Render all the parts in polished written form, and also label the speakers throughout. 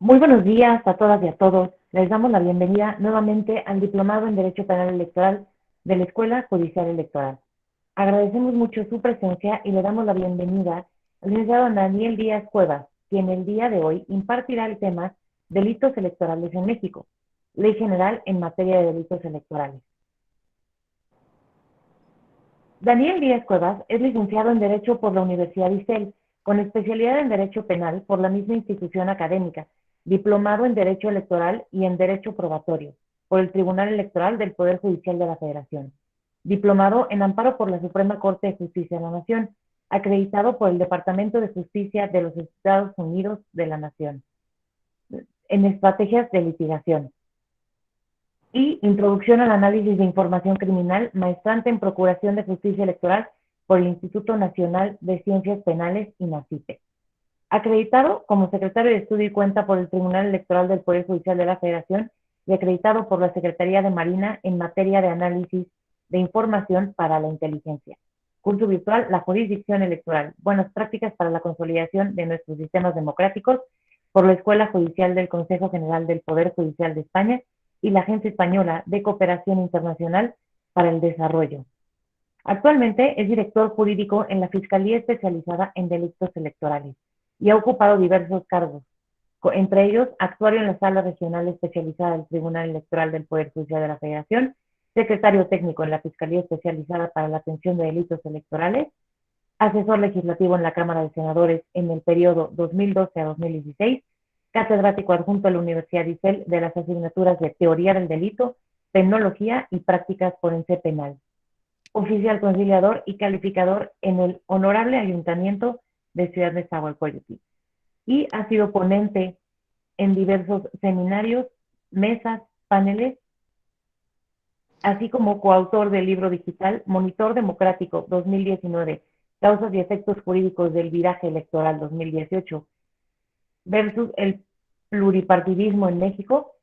Speaker 1: Muy buenos días a todas y a todos. Les damos la bienvenida nuevamente al Diplomado en Derecho Penal Electoral de la Escuela Judicial Electoral. Agradecemos mucho su presencia y le damos la bienvenida al licenciado Daniel Díaz Cuevas, quien el día de hoy impartirá el tema Delitos Electorales en México, Ley General en materia de delitos electorales. Daniel Díaz Cuevas es licenciado en Derecho por la Universidad ISEL, con especialidad en Derecho Penal por la misma institución académica, diplomado en Derecho Electoral y en Derecho Probatorio por el Tribunal Electoral del Poder Judicial de la Federación, diplomado en Amparo por la Suprema Corte de Justicia de la Nación, acreditado por el Departamento de Justicia de los Estados Unidos de la Nación, en estrategias de litigación y Introducción al Análisis de Información Criminal, maestrante en Procuración de Justicia Electoral por el Instituto Nacional de Ciencias Penales, INACIPE. Acreditado como secretario de Estudio y Cuenta por el Tribunal Electoral del Poder Judicial de la Federación y acreditado por la Secretaría de Marina en materia de análisis de información para la inteligencia. Curso virtual La Jurisdicción Electoral, buenas prácticas para la consolidación de nuestros sistemas democráticos por la Escuela Judicial del Consejo General del Poder Judicial de España y la Agencia Española de Cooperación Internacional para el Desarrollo. Actualmente es director jurídico en la Fiscalía Especializada en Delitos Electorales y ha ocupado diversos cargos, entre ellos actuario en la Sala Regional Especializada del Tribunal Electoral del Poder Judicial de la Federación, secretario técnico en la Fiscalía Especializada para la Atención de Delitos Electorales, asesor legislativo en la Cámara de Senadores en el periodo 2012 a 2016, catedrático adjunto a la Universidad ISEL de las asignaturas de Teoría del Delito, Penología y Prácticas Forense Penal, oficial conciliador y calificador en el Honorable Ayuntamiento de Ciudad de Nezahualcóyotl, y ha sido ponente en diversos seminarios, mesas, paneles, así como coautor del libro digital Monitor Democrático 2019, Causas y Efectos Jurídicos del Viraje Electoral 2018 versus el pluripartidismo en México,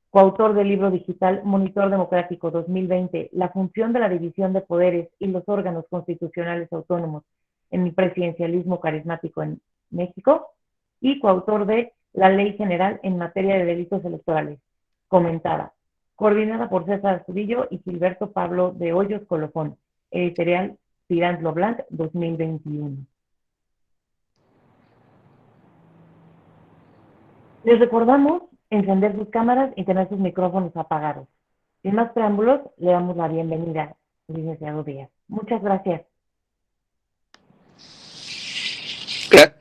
Speaker 1: coautor del libro digital Monitor Democrático 2020, La función de la división de poderes y los órganos constitucionales autónomos en el presidencialismo carismático en México, y coautor de La Ley General en materia de delitos electorales, comentada, coordinada por César Astudillo y Gilberto Pablo de Hoyos Colofón, editorial Tirant Lo Blanc 2021. Les recordamos encender sus cámaras y tener sus micrófonos apagados. Sin más preámbulos, le damos la bienvenida al licenciado Díaz. Muchas gracias.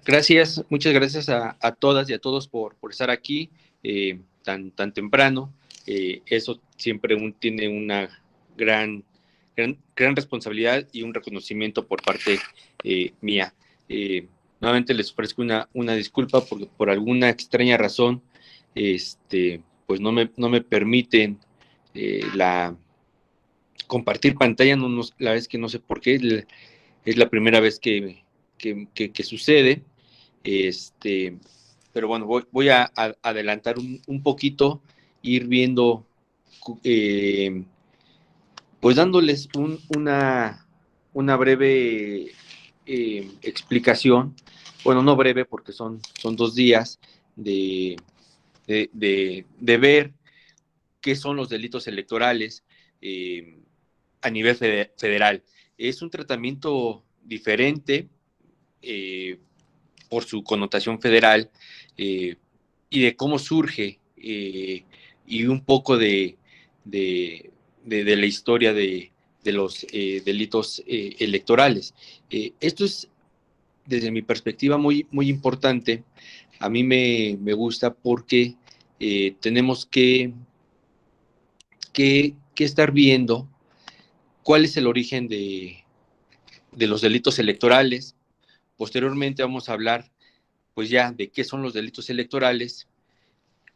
Speaker 2: Gracias, muchas gracias a todas y a todos por estar aquí tan temprano. Eso siempre tiene una gran responsabilidad y un reconocimiento por parte mía. Nuevamente les ofrezco una disculpa porque por alguna extraña razón pues no me permiten compartir pantalla. La verdad es que no sé por qué, es la primera vez que sucede. Pero bueno, voy a adelantar un poquito, ir viendo, pues dándoles una breve explicación. Bueno, no breve porque son 2 días de ver qué son los delitos electorales a nivel federal. Es un tratamiento diferente por su connotación federal y de cómo surge y un poco de la historia de los delitos electorales. Esto es, desde mi perspectiva, muy importante. A mí me gusta porque tenemos que estar viendo cuál es el origen de los delitos electorales. Posteriormente vamos a hablar pues ya de qué son los delitos electorales,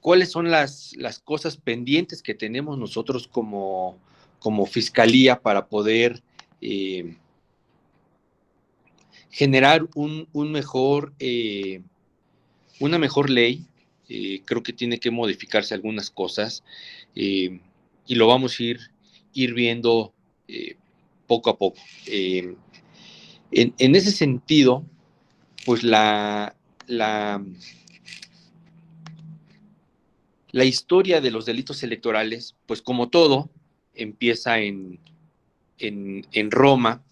Speaker 2: cuáles son las cosas pendientes que tenemos nosotros como fiscalía para poder generar una mejor ley. Creo que tiene que modificarse algunas cosas y lo vamos a ir viendo poco a poco. En ese sentido, pues la La historia de los delitos electorales, pues como todo, empieza en Roma.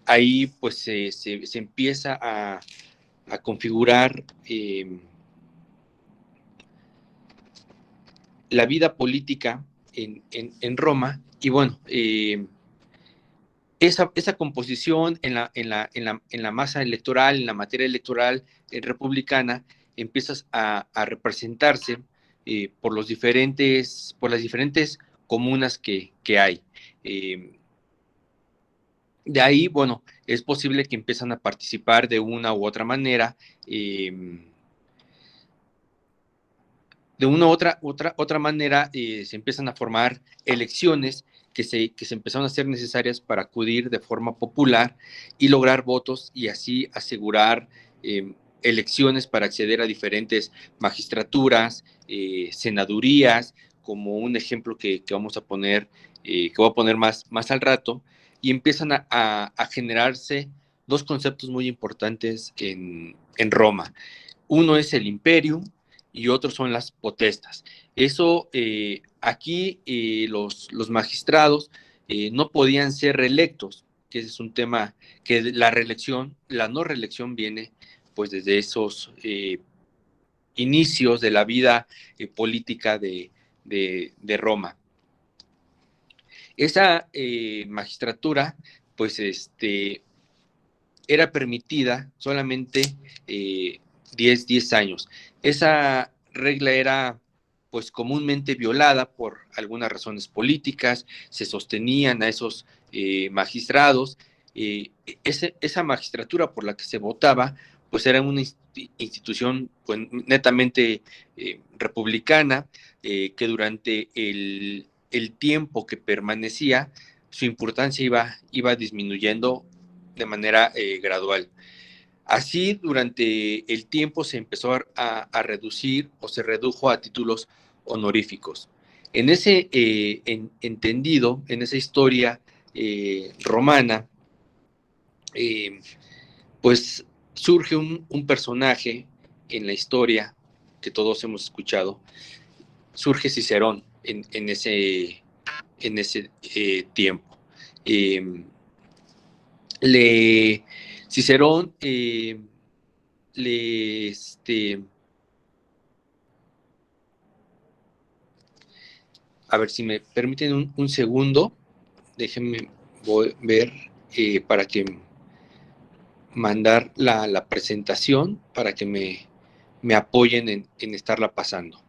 Speaker 2: Ahí pues se empieza a configurar la vida política en Roma, y bueno, esa composición en la masa electoral, en la materia electoral republicana, empiezas a representarse por las diferentes comunas que hay. De ahí, bueno, es posible que empiezan a participar de una u otra manera, de una u otra manera se empiezan a formar elecciones que se empezaron a hacer necesarias para acudir de forma popular y lograr votos, y así asegurar elecciones para acceder a diferentes magistraturas, senadurías, como un ejemplo que vamos a poner, que voy a poner más al rato, y empiezan a generarse dos conceptos muy importantes en Roma. Uno es el imperium y otros son las potestas. Eso, aquí los magistrados no podían ser reelectos, que ese es un tema que la no reelección viene pues desde esos inicios de la vida política de Roma. Esa magistratura, pues era permitida solamente 10 años. Esa regla era pues comúnmente violada por algunas razones políticas, se sostenían a esos magistrados. Esa magistratura por la que se votaba pues era una institución pues, netamente republicana, que durante el tiempo que permanecía, su importancia iba disminuyendo de manera gradual. Así, durante el tiempo se empezó a reducir o se redujo a títulos honoríficos. En ese entendido, en esa historia romana, pues surge un personaje en la historia que todos hemos escuchado. Surge Cicerón en ese tiempo. Cicerón a ver si me permiten un segundo, déjenme ver para que mandar la presentación para que me apoyen en estarla pasando.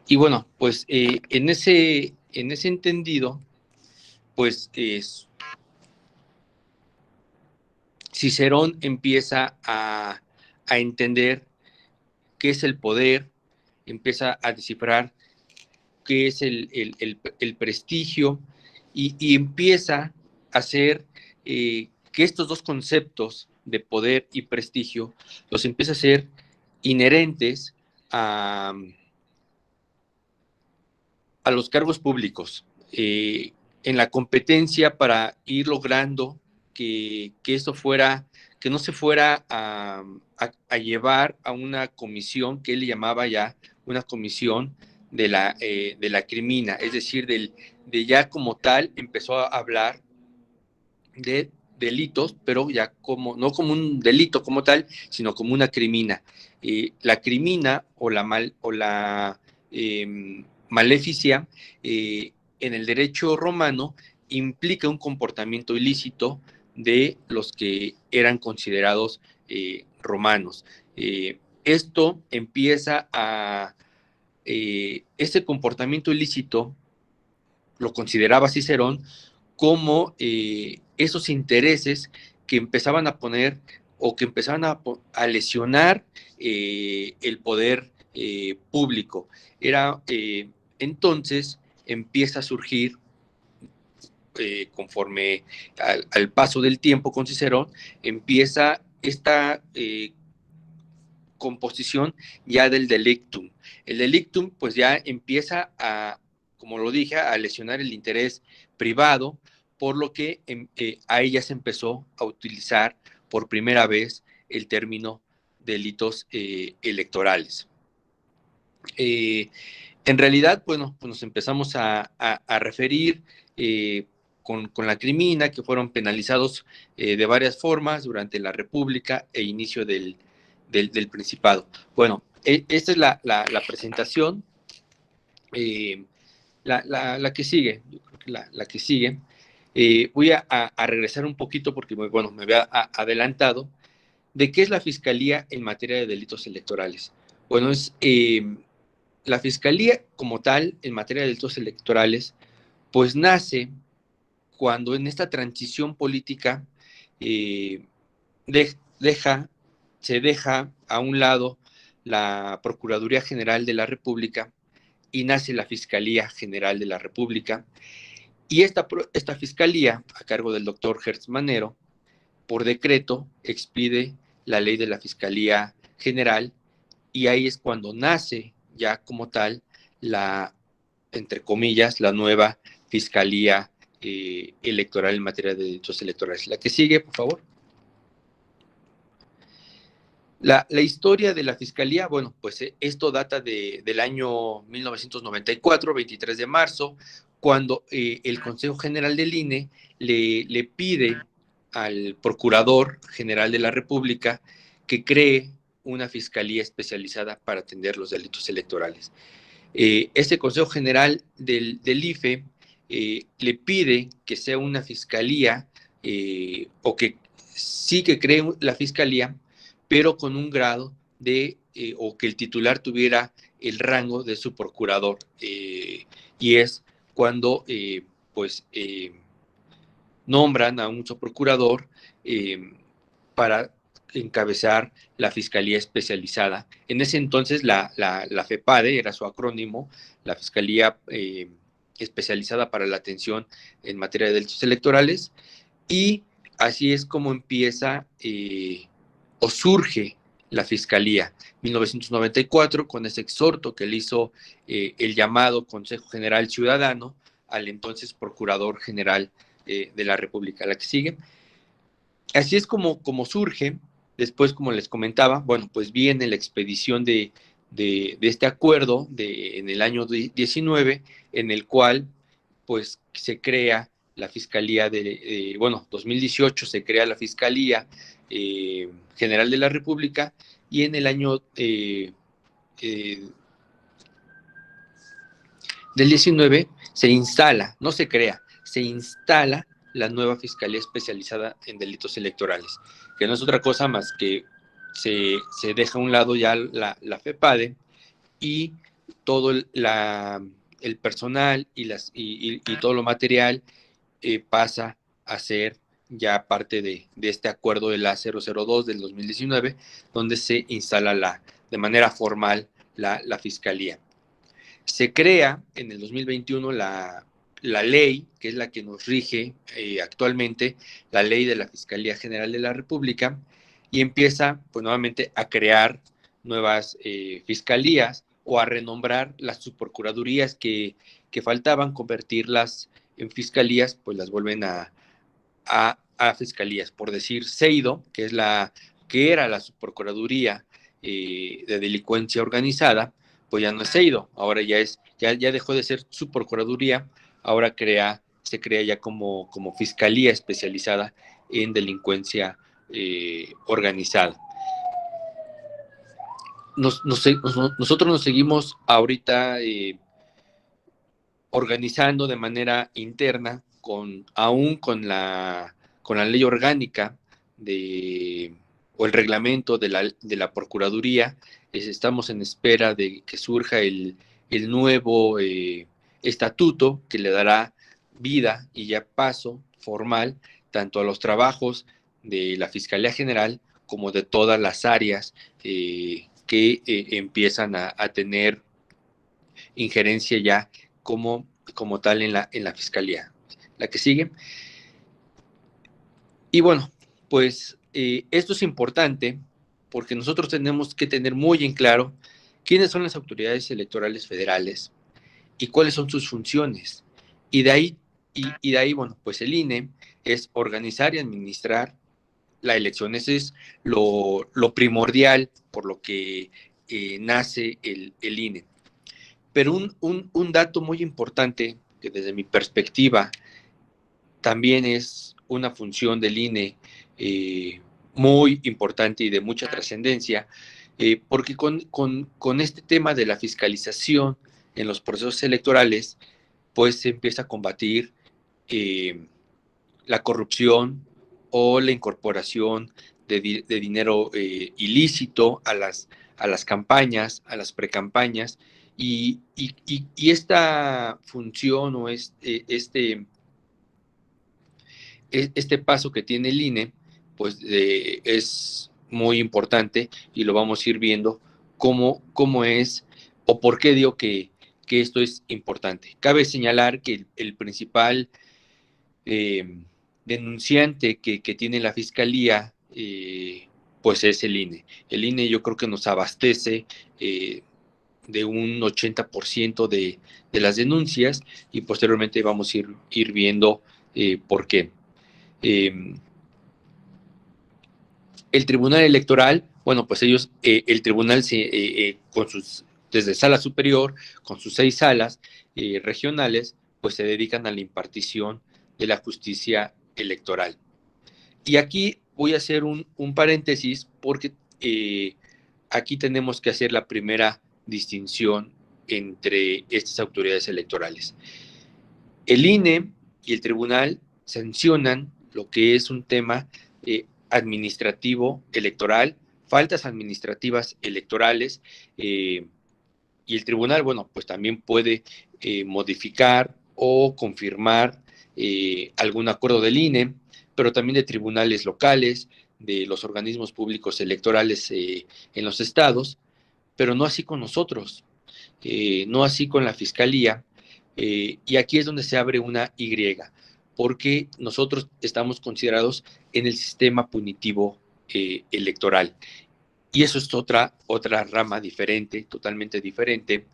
Speaker 2: Y bueno, pues en ese entendido, pues Cicerón empieza a entender qué es el poder, empieza a descifrar qué es el prestigio, y empieza a hacer que estos dos conceptos de poder y prestigio los empieza a hacer inherentes a los cargos públicos, en la competencia para ir logrando que eso fuera, que no se fuera a llevar a una comisión que él llamaba ya una comisión de la crimina, es decir, de ya como tal empezó a hablar de delitos, pero ya no como un delito como tal, sino como una crimina. La crimina o la maleficia en el derecho romano implica un comportamiento ilícito de los que eran considerados romanos. Esto empieza a... este comportamiento ilícito lo consideraba Cicerón como esos intereses que empezaban a poner o que empezaban a lesionar el poder público. Entonces empieza a surgir, conforme al paso del tiempo con Cicerón, empieza esta composición ya del delictum. El delictum pues ya empieza a, como lo dije, a lesionar el interés privado, por lo que ahí ya se empezó a utilizar por primera vez el término delitos electorales. En realidad, bueno, pues nos empezamos a referir con la crimina, que fueron penalizados de varias formas durante la República e inicio del Principado. Bueno, esta es la presentación. La que sigue, yo creo que la que sigue. Voy a regresar un poquito porque, bueno, me había adelantado de qué es la Fiscalía en materia de delitos electorales. Bueno, es la Fiscalía como tal en materia de delitos electorales, pues nace cuando en esta transición política se deja a un lado la Procuraduría General de la República y nace la Fiscalía General de la República. Y esta fiscalía, a cargo del doctor Hertz Manero, por decreto expide la ley de la Fiscalía General, y ahí es cuando nace ya como tal entre comillas, la nueva Fiscalía Electoral en materia de delitos electorales. La que sigue, por favor. La historia de la Fiscalía, bueno, pues esto data del año 1994, 23 de marzo, cuando el Consejo General del INE le pide al Procurador General de la República que cree una fiscalía especializada para atender los delitos electorales. Este Consejo General del IFE le pide que sea una fiscalía o que sí que cree la fiscalía, pero con un grado o que el titular tuviera el rango de su procurador. Y es cuando, nombran a un subprocurador para encabezar la Fiscalía Especializada. En ese entonces la FEPADE era su acrónimo, la Fiscalía Especializada para la Atención en Materia de Delitos Electorales, y así es como empieza o surge la Fiscalía. 1994, con ese exhorto que le hizo el llamado Consejo General Ciudadano al entonces Procurador General de la República. La que sigue. Así es como surge. Después, como les comentaba, bueno, pues viene la expedición de este acuerdo en el año 19, en el cual pues se crea la Fiscalía 2018 se crea la Fiscalía General de la República, y en el año del 19 se instala, no se crea, se instala la nueva Fiscalía Especializada en Delitos Electorales, que no es otra cosa más que se deja a un lado ya la FEPADE, y todo el personal y todo lo material pasa a ser ya parte de este acuerdo de la 002 del 2019, donde se instala de manera formal la Fiscalía. Se crea en el 2021 la ley, que es la que nos rige actualmente, la ley de la Fiscalía General de la República, y empieza pues nuevamente a crear nuevas fiscalías o a renombrar las subprocuradurías que faltaban, convertirlas en fiscalías, pues las vuelven a fiscalías. Por decir, CEIDO, que era la subprocuraduría de delincuencia organizada, pues ya no es CEIDO, ahora ya dejó de ser subprocuraduría, ahora crea se crea ya como fiscalía especializada en delincuencia organizada. Nosotros nos seguimos ahorita organizando de manera interna, aún con la ley orgánica o el reglamento de la Procuraduría. Estamos en espera de que surja el nuevo estatuto que le dará vida y ya paso formal tanto a los trabajos de la Fiscalía General como de todas las áreas que empiezan a tener injerencia ya como tal en la Fiscalía. La que sigue. Y bueno, pues esto es importante porque nosotros tenemos que tener muy en claro quiénes son las autoridades electorales federales y cuáles son sus funciones. Y de ahí, bueno, pues el INE es organizar y administrar la elección. Ese es lo primordial por lo que nace el INE. Pero un dato muy importante que desde mi perspectiva también es una función del INE muy importante y de mucha trascendencia, porque con este tema de la fiscalización en los procesos electorales, pues se empieza a combatir la corrupción o la incorporación de dinero ilícito a las campañas, a las precampañas, y esta función o este paso que tiene el INE, pues es muy importante y lo vamos a ir viendo cómo es o por qué digo que esto es importante. Cabe señalar que el principal denunciante que tiene la Fiscalía, pues es el INE. El INE yo creo que nos abastece de un 80% de las denuncias y posteriormente vamos a ir viendo por qué. El Tribunal Electoral, bueno, pues ellos, el Tribunal desde Sala Superior, con sus 6 salas regionales, pues se dedican a la impartición de la justicia electoral. Y aquí voy a hacer un paréntesis porque aquí tenemos que hacer la primera distinción entre estas autoridades electorales. El INE y el Tribunal sancionan lo que es un tema administrativo electoral, faltas administrativas electorales, y el tribunal, bueno, pues también puede modificar o confirmar algún acuerdo del INE, pero también de tribunales locales, de los organismos públicos electorales en los estados, pero no así con nosotros, no así con la Fiscalía, y aquí es donde se abre una Y, porque nosotros estamos considerados en el sistema punitivo electoral. Y eso es otra rama diferente, totalmente diferente,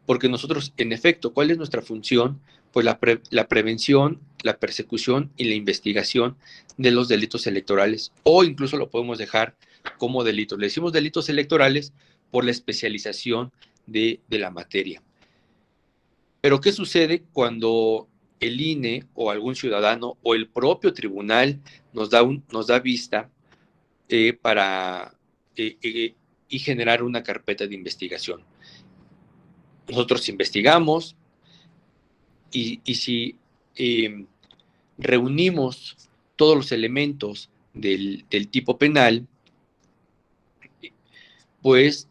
Speaker 2: porque nosotros, en efecto, ¿cuál es nuestra función? Pues la prevención, la persecución y la investigación de los delitos electorales, o incluso lo podemos dejar como delitos. Le decimos delitos electorales por la especialización de la materia. Pero ¿qué sucede cuando el INE o algún ciudadano o el propio tribunal nos da vista para y generar una carpeta de investigación? Nosotros investigamos y si reunimos todos los elementos del tipo penal, pues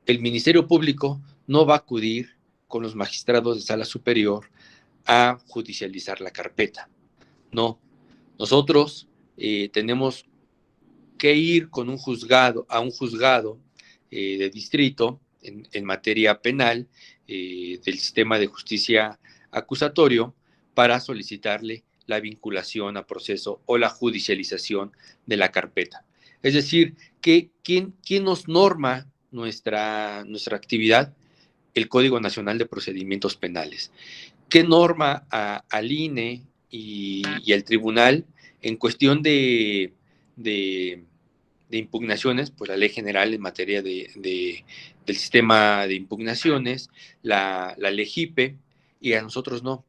Speaker 2: el Ministerio Público no va a acudir con los magistrados de Sala Superior a judicializar la carpeta. No, nosotros tenemos que ir con a un juzgado de distrito en materia penal del sistema de justicia acusatorio para solicitarle la vinculación a proceso o la judicialización de la carpeta. Es decir, ¿quién nos norma nuestra actividad? El Código Nacional de Procedimientos Penales. ¿Qué norma al INE y al tribunal en cuestión de impugnaciones? Pues la Ley General en materia del sistema de impugnaciones, la LEGIPE, y a nosotros no.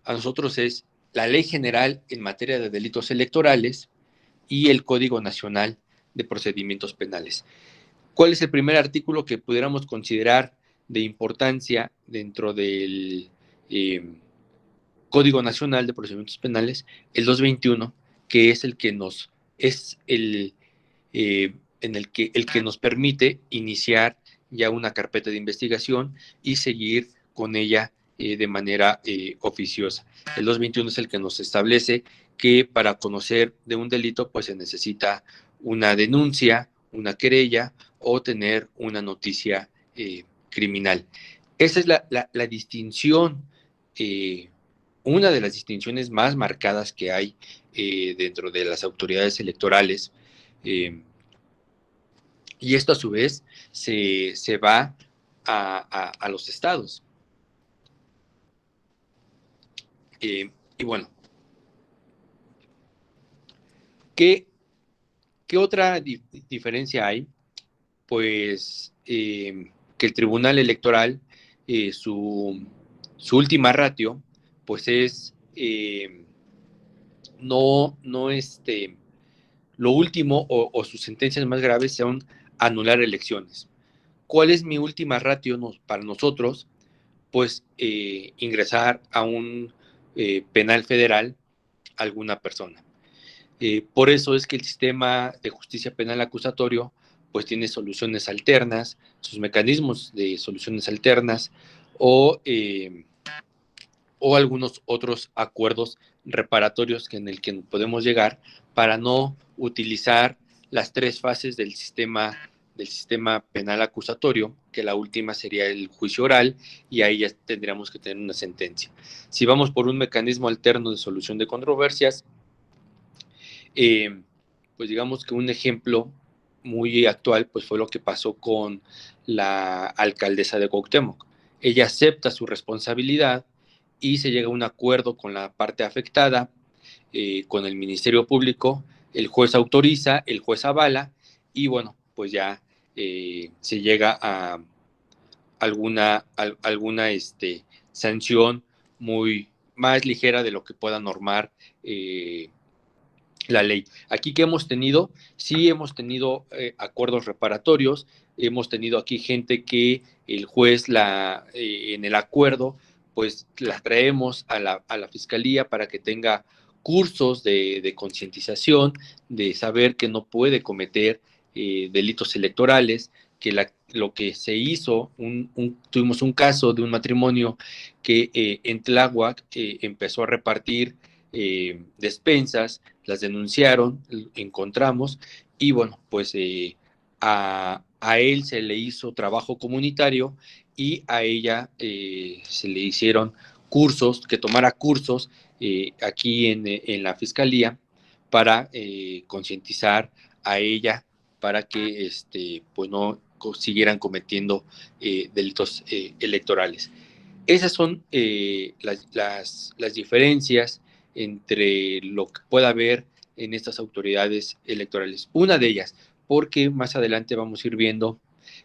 Speaker 2: a nosotros es la Ley General en materia de delitos electorales y el Código Nacional de Procedimientos Penales. ¿Cuál es el primer artículo que pudiéramos considerar de importancia dentro del Código Nacional de Procedimientos Penales? El 221, que es el que nos es el que nos permite iniciar ya una carpeta de investigación y seguir con ella de manera oficiosa. El 221 es el que nos establece que para conocer de un delito pues se necesita una denuncia, una querella o tener una noticia criminal. Esa es la distinción, una de las distinciones más marcadas que hay dentro de las autoridades electorales. Y esto a su vez se va a los estados. Y bueno, ¿qué otra diferencia hay? Pues que el Tribunal Electoral, su última ratio, pues es no lo último o sus sentencias más graves son anular elecciones. ¿Cuál es mi última ratio para nosotros? Pues ingresar a un penal federal a alguna persona. Por eso es que el sistema de justicia penal acusatorio pues tiene soluciones alternas, sus mecanismos de soluciones alternas o algunos otros acuerdos reparatorios en el que podemos llegar para no utilizar las tres fases del sistema penal acusatorio, que la última sería el juicio oral, y ahí ya tendríamos que tener una sentencia. Si vamos por un mecanismo alterno de solución de controversias, pues digamos que un ejemplo muy actual pues fue lo que pasó con la alcaldesa de Cuauhtémoc. Ella acepta su responsabilidad y se llega a un acuerdo con la parte afectada, con el Ministerio Público, el juez autoriza, el juez avala y bueno, pues ya se llega a alguna sanción muy más ligera de lo que pueda normar la ley. Aquí que hemos tenido, sí hemos tenido acuerdos reparatorios, hemos tenido aquí gente que el juez en el acuerdo, pues la traemos a la fiscalía para que tenga cursos de concientización, de saber que no puede cometer delitos electorales, que lo que se hizo, tuvimos un caso de un matrimonio que en Tláhuac empezó a repartir despensas, las denunciaron, encontramos, y bueno, pues a él se le hizo trabajo comunitario y a ella se le hicieron cursos, que tomara cursos aquí en la fiscalía para concientizar a ella para que pues no siguieran cometiendo delitos electorales. Esas son las diferencias entre lo que pueda haber en estas autoridades electorales. Una de ellas, porque más adelante vamos a ir viendo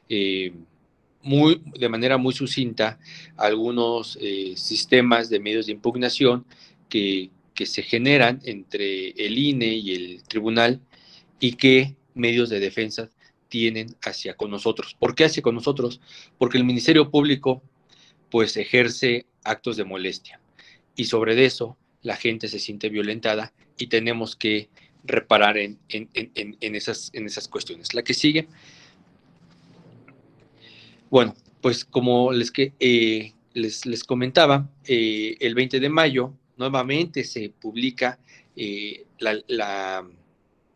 Speaker 2: de manera muy sucinta algunos sistemas de medios de impugnación que se generan entre el INE y el tribunal y qué medios de defensa tienen hacia con nosotros. ¿Por qué hacia con nosotros? Porque el Ministerio Público pues ejerce actos de molestia y sobre eso la gente se siente violentada y tenemos que reparar en esas cuestiones. La que sigue, bueno, pues como les comentaba, el 20 de mayo nuevamente se publica la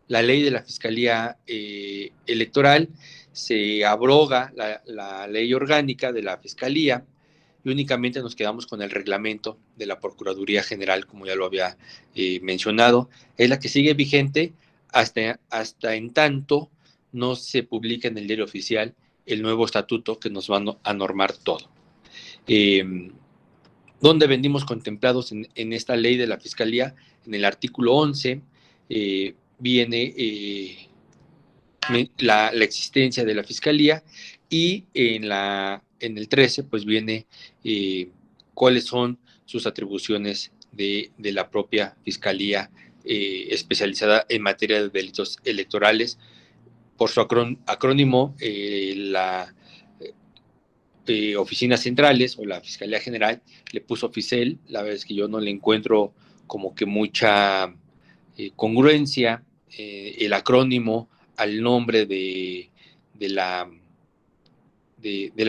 Speaker 2: ley de la Fiscalía Electoral, se abroga la ley orgánica de la Fiscalía y únicamente nos quedamos con el reglamento de la Procuraduría General, como ya lo había mencionado. Es la que sigue vigente hasta en tanto no se publica en el diario oficial el nuevo estatuto que nos va a normar todo. ¿Dónde venimos contemplados en esta ley de la Fiscalía? En el artículo 11 viene la existencia de la Fiscalía y en el 13 pues viene cuáles son sus atribuciones de la propia Fiscalía especializada en materia de delitos electorales. Por su acrónimo, la oficinas centrales o la Fiscalía General le puso FICEL. La verdad es que yo no le encuentro como que mucha congruencia el acrónimo al nombre de la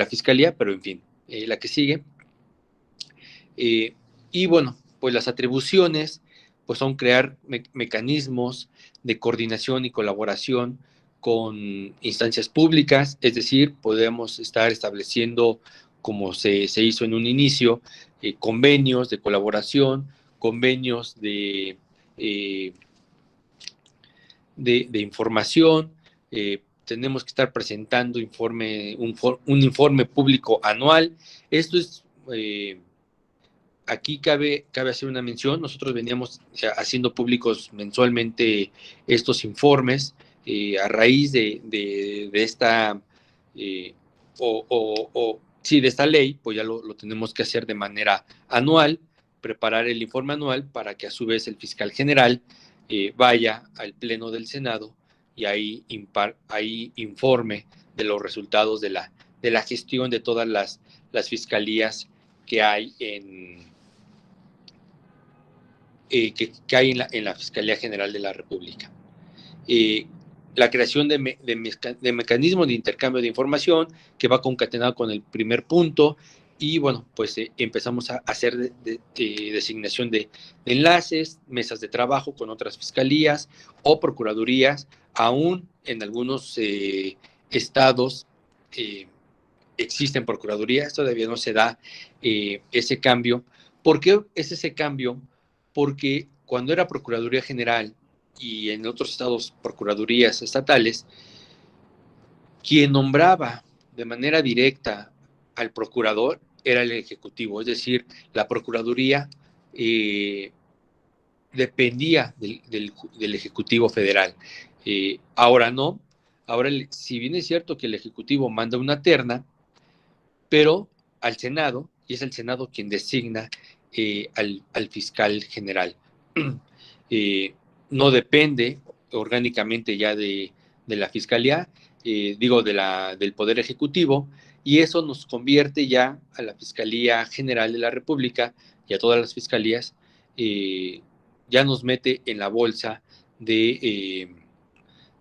Speaker 2: Fiscalía, pero en fin, la que sigue. Y bueno, pues las atribuciones pues son crear mecanismos de coordinación y colaboración con instancias públicas, es decir, podemos estar estableciendo, como se hizo en un inicio, convenios de colaboración, convenios de información. Tenemos que estar presentando un informe público anual. Esto es, aquí cabe hacer una mención. Nosotros veníamos haciendo públicos mensualmente estos informes a raíz de esta de esta ley, pues ya lo tenemos que hacer de manera anual, preparar el informe anual para que a su vez el fiscal general vaya al Pleno del Senado y ahí informe de los resultados de la gestión de todas las fiscalías que hay que hay en la Fiscalía General de la República. La creación de mecanismos de intercambio de información que va concatenado con el primer punto, y bueno, pues empezamos a hacer designación de enlaces, mesas de trabajo con otras fiscalías o procuradurías. Aún en algunos estados existen procuradurías, todavía no se da ese cambio. ¿Por qué es ese cambio? Porque cuando era Procuraduría General y en otros estados procuradurías estatales, quien nombraba de manera directa al procurador era el Ejecutivo, es decir, la Procuraduría dependía del Ejecutivo Federal. Ahora no, ahora si bien es cierto que el Ejecutivo manda una terna, pero al Senado, y es el Senado quien designa al fiscal general. No depende orgánicamente ya de la Fiscalía, del Poder Ejecutivo, y eso nos convierte ya a la Fiscalía General de la República y a todas las fiscalías, ya nos mete en la bolsa de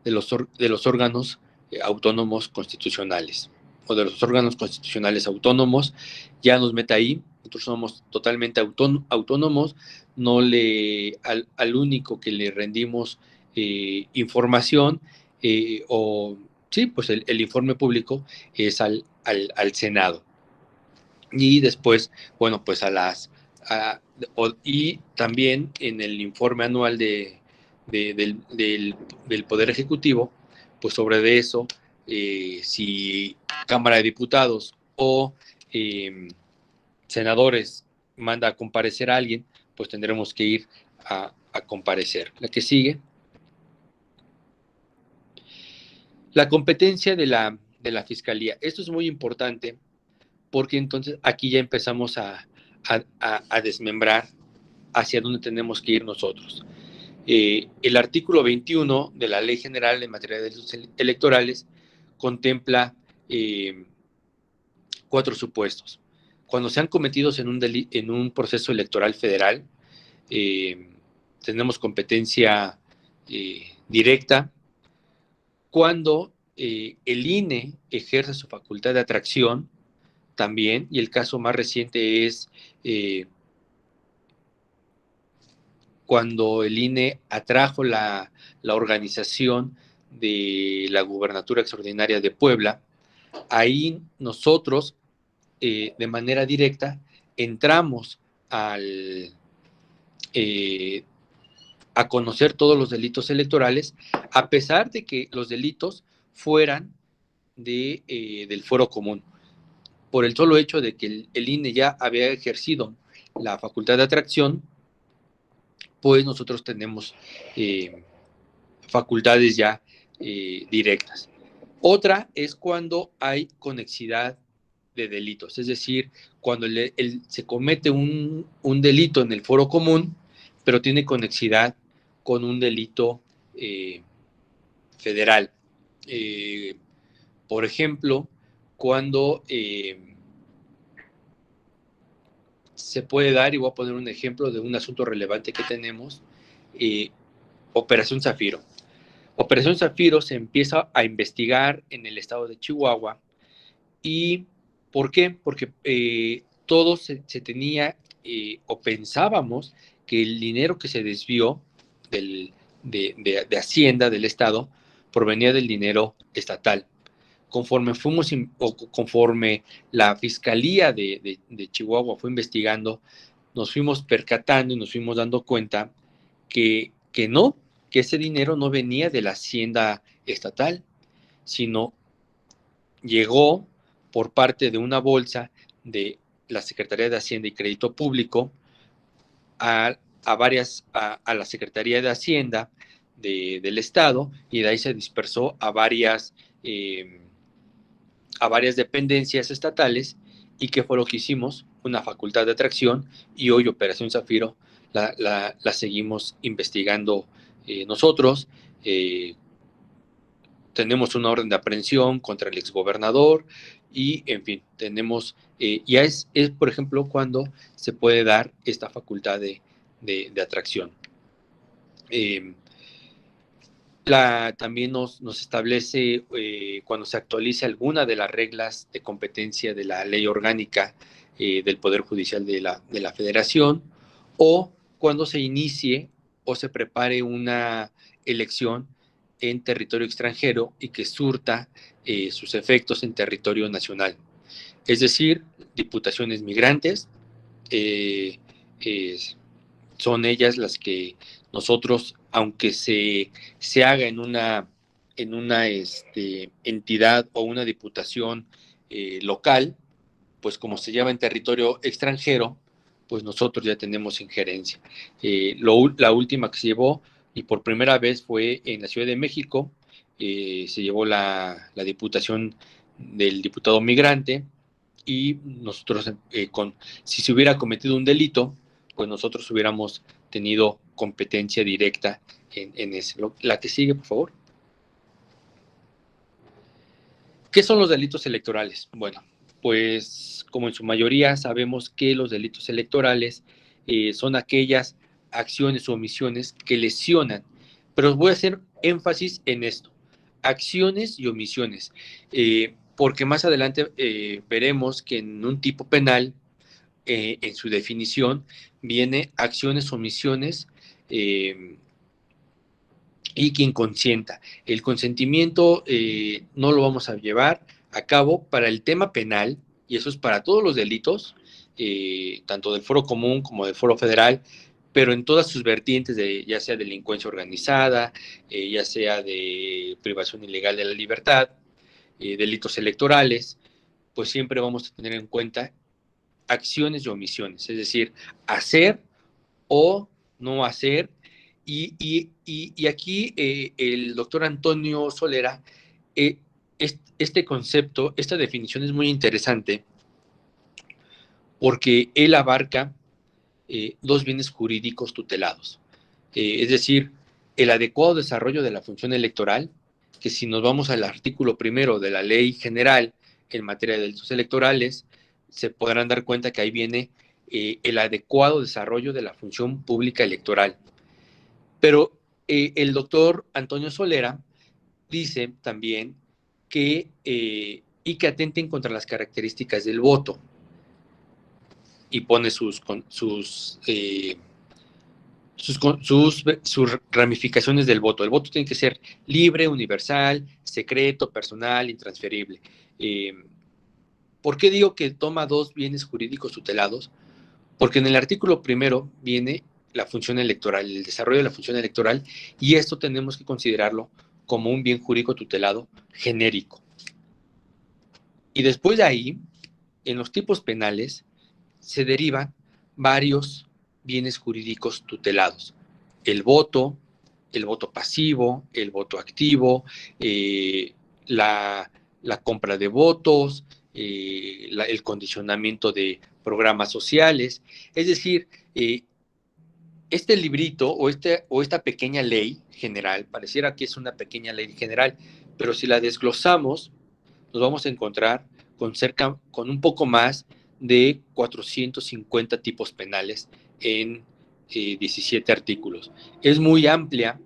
Speaker 2: los órganos autónomos constitucionales, o de los órganos constitucionales autónomos, ya nos mete ahí. Nosotros somos totalmente autónomos, no al único que le rendimos información, pues el informe público es al Senado. Y después, bueno, pues y también en el informe anual del Poder Ejecutivo, pues sobre eso, si Cámara de Diputados o senadores manda a comparecer a alguien, pues tendremos que ir a comparecer. La que sigue. La competencia de la Fiscalía. Esto es muy importante porque entonces aquí ya empezamos a desmembrar hacia dónde tenemos que ir nosotros. El artículo 21 de la Ley General en materia de delitos electorales contempla 4 supuestos. Cuando sean cometidos en un proceso electoral federal, tenemos competencia directa. Cuando el INE ejerce su facultad de atracción, también, y el caso más reciente es cuando el INE atrajo la organización de la Gubernatura Extraordinaria de Puebla. Ahí nosotros, de manera directa, entramos a conocer todos los delitos electorales, a pesar de que los delitos fueran del fuero común. Por el solo hecho de que el INE ya había ejercido la facultad de atracción, pues nosotros tenemos facultades ya directas. Otra es cuando hay conexidad de delitos. Es decir, cuando se comete un delito en el foro común, pero tiene conexidad con un delito federal. Por ejemplo, cuando se puede dar, y voy a poner un ejemplo de un asunto relevante que tenemos, Operación Zafiro. Operación Zafiro se empieza a investigar en el estado de Chihuahua. ¿Y por qué? Porque todo se tenía o pensábamos que el dinero que se desvió de Hacienda del Estado provenía del dinero estatal. Conforme la Fiscalía de Chihuahua fue investigando, nos fuimos percatando y nos fuimos dando cuenta que no, que ese dinero no venía de la Hacienda estatal, sino llegó por parte de una bolsa de la Secretaría de Hacienda y Crédito Público a la Secretaría de Hacienda del Estado, y de ahí se dispersó a varias dependencias estatales. ¿Y qué fue lo que hicimos? Una facultad de atracción, y hoy Operación Zafiro la seguimos investigando nosotros. Tenemos una orden de aprehensión contra el exgobernador y, en fin, tenemos, ya es, por ejemplo, cuando se puede dar esta facultad de atracción. También nos establece cuando se actualice alguna de las reglas de competencia de la ley orgánica del Poder Judicial de la Federación, o cuando se inicie o se prepare una elección en territorio extranjero y que surta sus efectos en territorio nacional. Es decir, diputaciones migrantes, son ellas las que nosotros, aunque se haga en una entidad o una diputación local, pues como se lleva en territorio extranjero, pues nosotros ya tenemos injerencia. La última que se llevó, y por primera vez, fue en la Ciudad de México. Se llevó la diputación del diputado migrante, y nosotros, si se hubiera cometido un delito, pues nosotros hubiéramos tenido competencia directa en ese. La que sigue, por favor. ¿Qué son los delitos electorales? Bueno, pues como en su mayoría sabemos que los delitos electorales son aquellas acciones o omisiones que lesionan, pero voy a hacer énfasis en esto: acciones y omisiones, porque más adelante veremos que en un tipo penal, en su definición, viene acciones, omisiones, y quien consienta. El consentimiento no lo vamos a llevar a cabo para el tema penal, y eso es para todos los delitos, tanto del foro común como del foro federal, pero en todas sus vertientes, ya sea delincuencia organizada, ya sea de privación ilegal de la libertad, delitos electorales, pues siempre vamos a tener en cuenta acciones y omisiones, es decir, hacer o no hacer. Y aquí el doctor Antonio Solera, este concepto, esta definición es muy interesante, porque él abarca dos bienes jurídicos tutelados. Es decir, el adecuado desarrollo de la función electoral, que si nos vamos al artículo primero de la Ley General en materia de delitos electorales, se podrán dar cuenta que ahí viene el adecuado desarrollo de la función pública electoral. Pero el doctor Antonio Solera dice también que atenten contra las características del voto, y pone sus ramificaciones del voto. El voto tiene que ser libre, universal, secreto, personal, intransferible. ¿Por qué digo que toma dos bienes jurídicos tutelados? Porque en el artículo primero viene la función electoral, el desarrollo de la función electoral, y esto tenemos que considerarlo como un bien jurídico tutelado genérico. Y después de ahí, en los tipos penales, se derivan varios bienes jurídicos tutelados: el voto pasivo, el voto activo, la compra de votos, el condicionamiento de programas sociales. Es decir, este librito o esta pequeña ley general, pareciera que es una pequeña ley general, pero si la desglosamos, nos vamos a encontrar con un poco más de 450 tipos penales en 17 artículos. Es muy amplia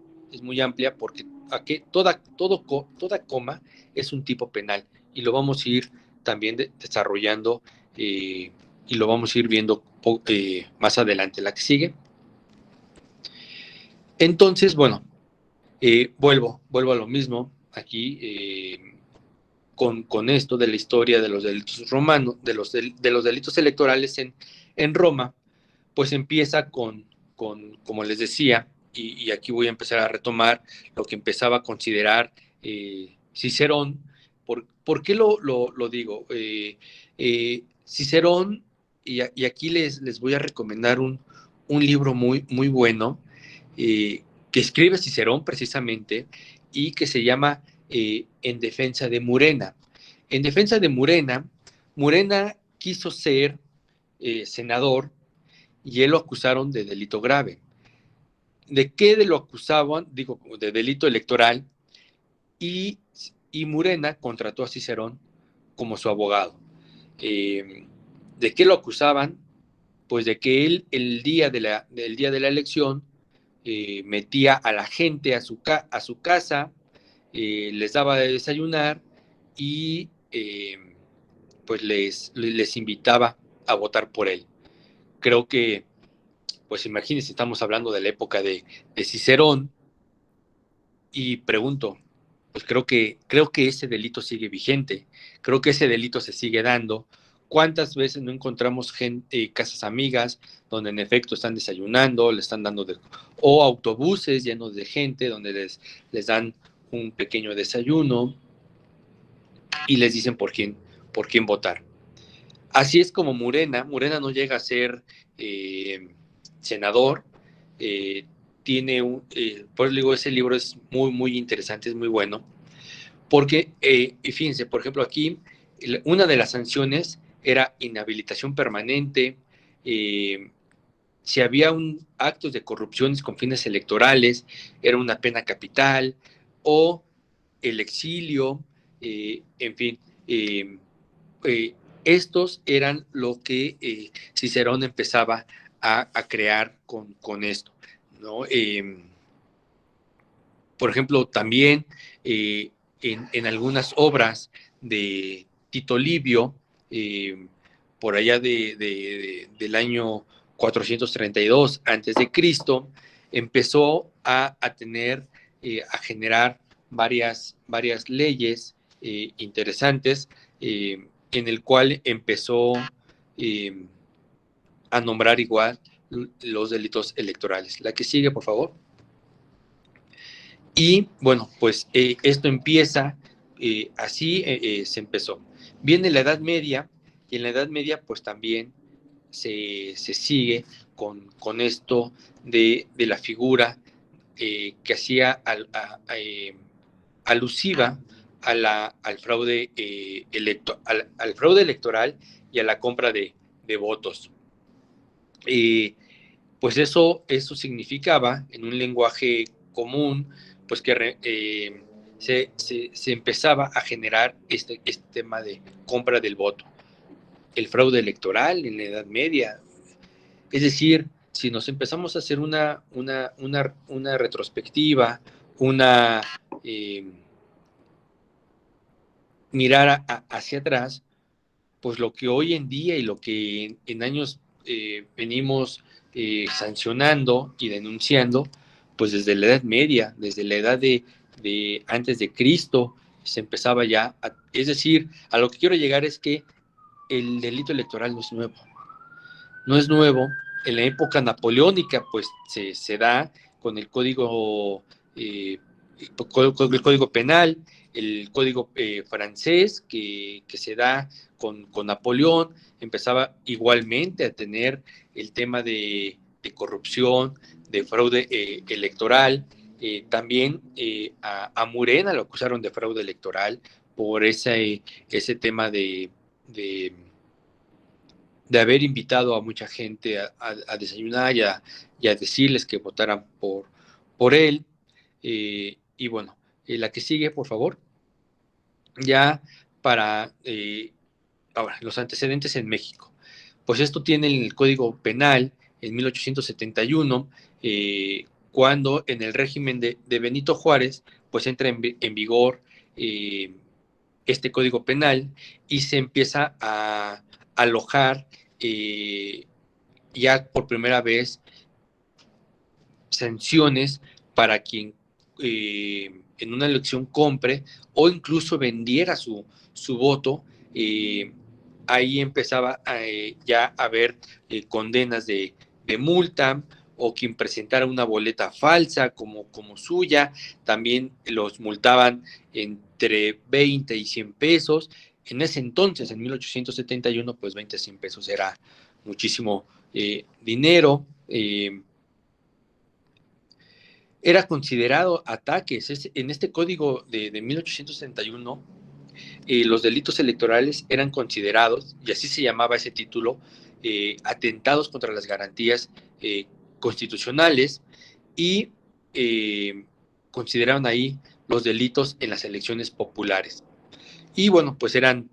Speaker 2: porque aquí toda coma es un tipo penal y lo vamos a ir también desarrollando y lo vamos a ir viendo más adelante. La que sigue. Entonces, bueno, vuelvo a lo mismo aquí con esto de la historia de los delitos romanos, de los delitos electorales en Roma, pues empieza como les decía, y aquí voy a empezar a retomar lo que empezaba a considerar Cicerón. ¿Por qué lo digo? Cicerón, y aquí les voy a recomendar un libro muy bueno, que escribe Cicerón precisamente, y que se llama En defensa de Murena. En defensa de Murena, Murena quiso ser senador y él lo acusaron de delito grave. ¿De qué lo acusaban? Digo, de delito electoral, y Murena contrató a Cicerón como su abogado. ¿De qué lo acusaban? Pues de que él el día de la elección metía a la gente a su casa, les daba de desayunar y pues les invitaba a votar por él. Creo que, pues imagínense, estamos hablando de la época de Cicerón, y pregunto, pues creo que ese delito sigue vigente, creo que ese delito se sigue dando. ¿Cuántas veces no encontramos casas amigas donde en efecto están desayunando, le están dando o autobuses llenos de gente donde les dan un pequeño desayuno y les dicen por quién votar? Así es como Murena no llega a ser senador. Tiene por eso digo, ese libro es muy interesante, es muy bueno, porque, y fíjense, por ejemplo, aquí una de las sanciones era inhabilitación permanente. Si había actos de corrupciones con fines electorales, era una pena capital, o el exilio, en fin. Eh, Estos eran lo que Cicerón empezaba a crear con esto, ¿no? Por ejemplo, también en algunas obras de Tito Livio, por allá del año 432 a.C., empezó a tener, a generar varias leyes interesantes, en el cual empezó a nombrar igual los delitos electorales. La que sigue, por favor. Y bueno, pues esto empieza, así se empezó. Viene la Edad Media, y en la Edad Media pues también se sigue con esto de la figura que hacía alusiva al fraude al fraude electoral y a la compra de votos. Pues eso significaba, en un lenguaje común, pues que se empezaba a generar este tema de compra del voto. El fraude electoral en la Edad Media. Es decir, si nos empezamos a hacer una retrospectiva, mirar hacia atrás, pues lo que hoy en día y lo que en años venimos sancionando y denunciando, pues desde la Edad Media, desde la edad de antes de Cristo, se empezaba ya, es decir, a lo que quiero llegar es que el delito electoral no es nuevo. En la época napoleónica, pues se da con el código, el código penal, el código francés que se da con Napoleón, empezaba igualmente a tener el tema de corrupción, de fraude electoral. También a Murena lo acusaron de fraude electoral por ese tema de de haber invitado a mucha gente a desayunar y a decirles que votaran por él. Y bueno, la que sigue, por favor. Ya para ahora, los antecedentes en México. Pues esto tiene el Código Penal en 1871, cuando en el régimen de Benito Juárez, pues entra en vigor este Código Penal y se empieza a alojar ya por primera vez sanciones para quien en una elección compre o incluso vendiera su voto. Ahí empezaba ya a haber condenas de multa, o quien presentara una boleta falsa como suya, también los multaban entre 20 y 100 pesos. En ese entonces, en 1871, pues 20 a 100 pesos era muchísimo dinero. Era considerado ataques. En este código de 1861, los delitos electorales eran considerados, y así se llamaba ese título, atentados contra las garantías constitucionales, y consideraron ahí los delitos en las elecciones populares. Y bueno, pues eran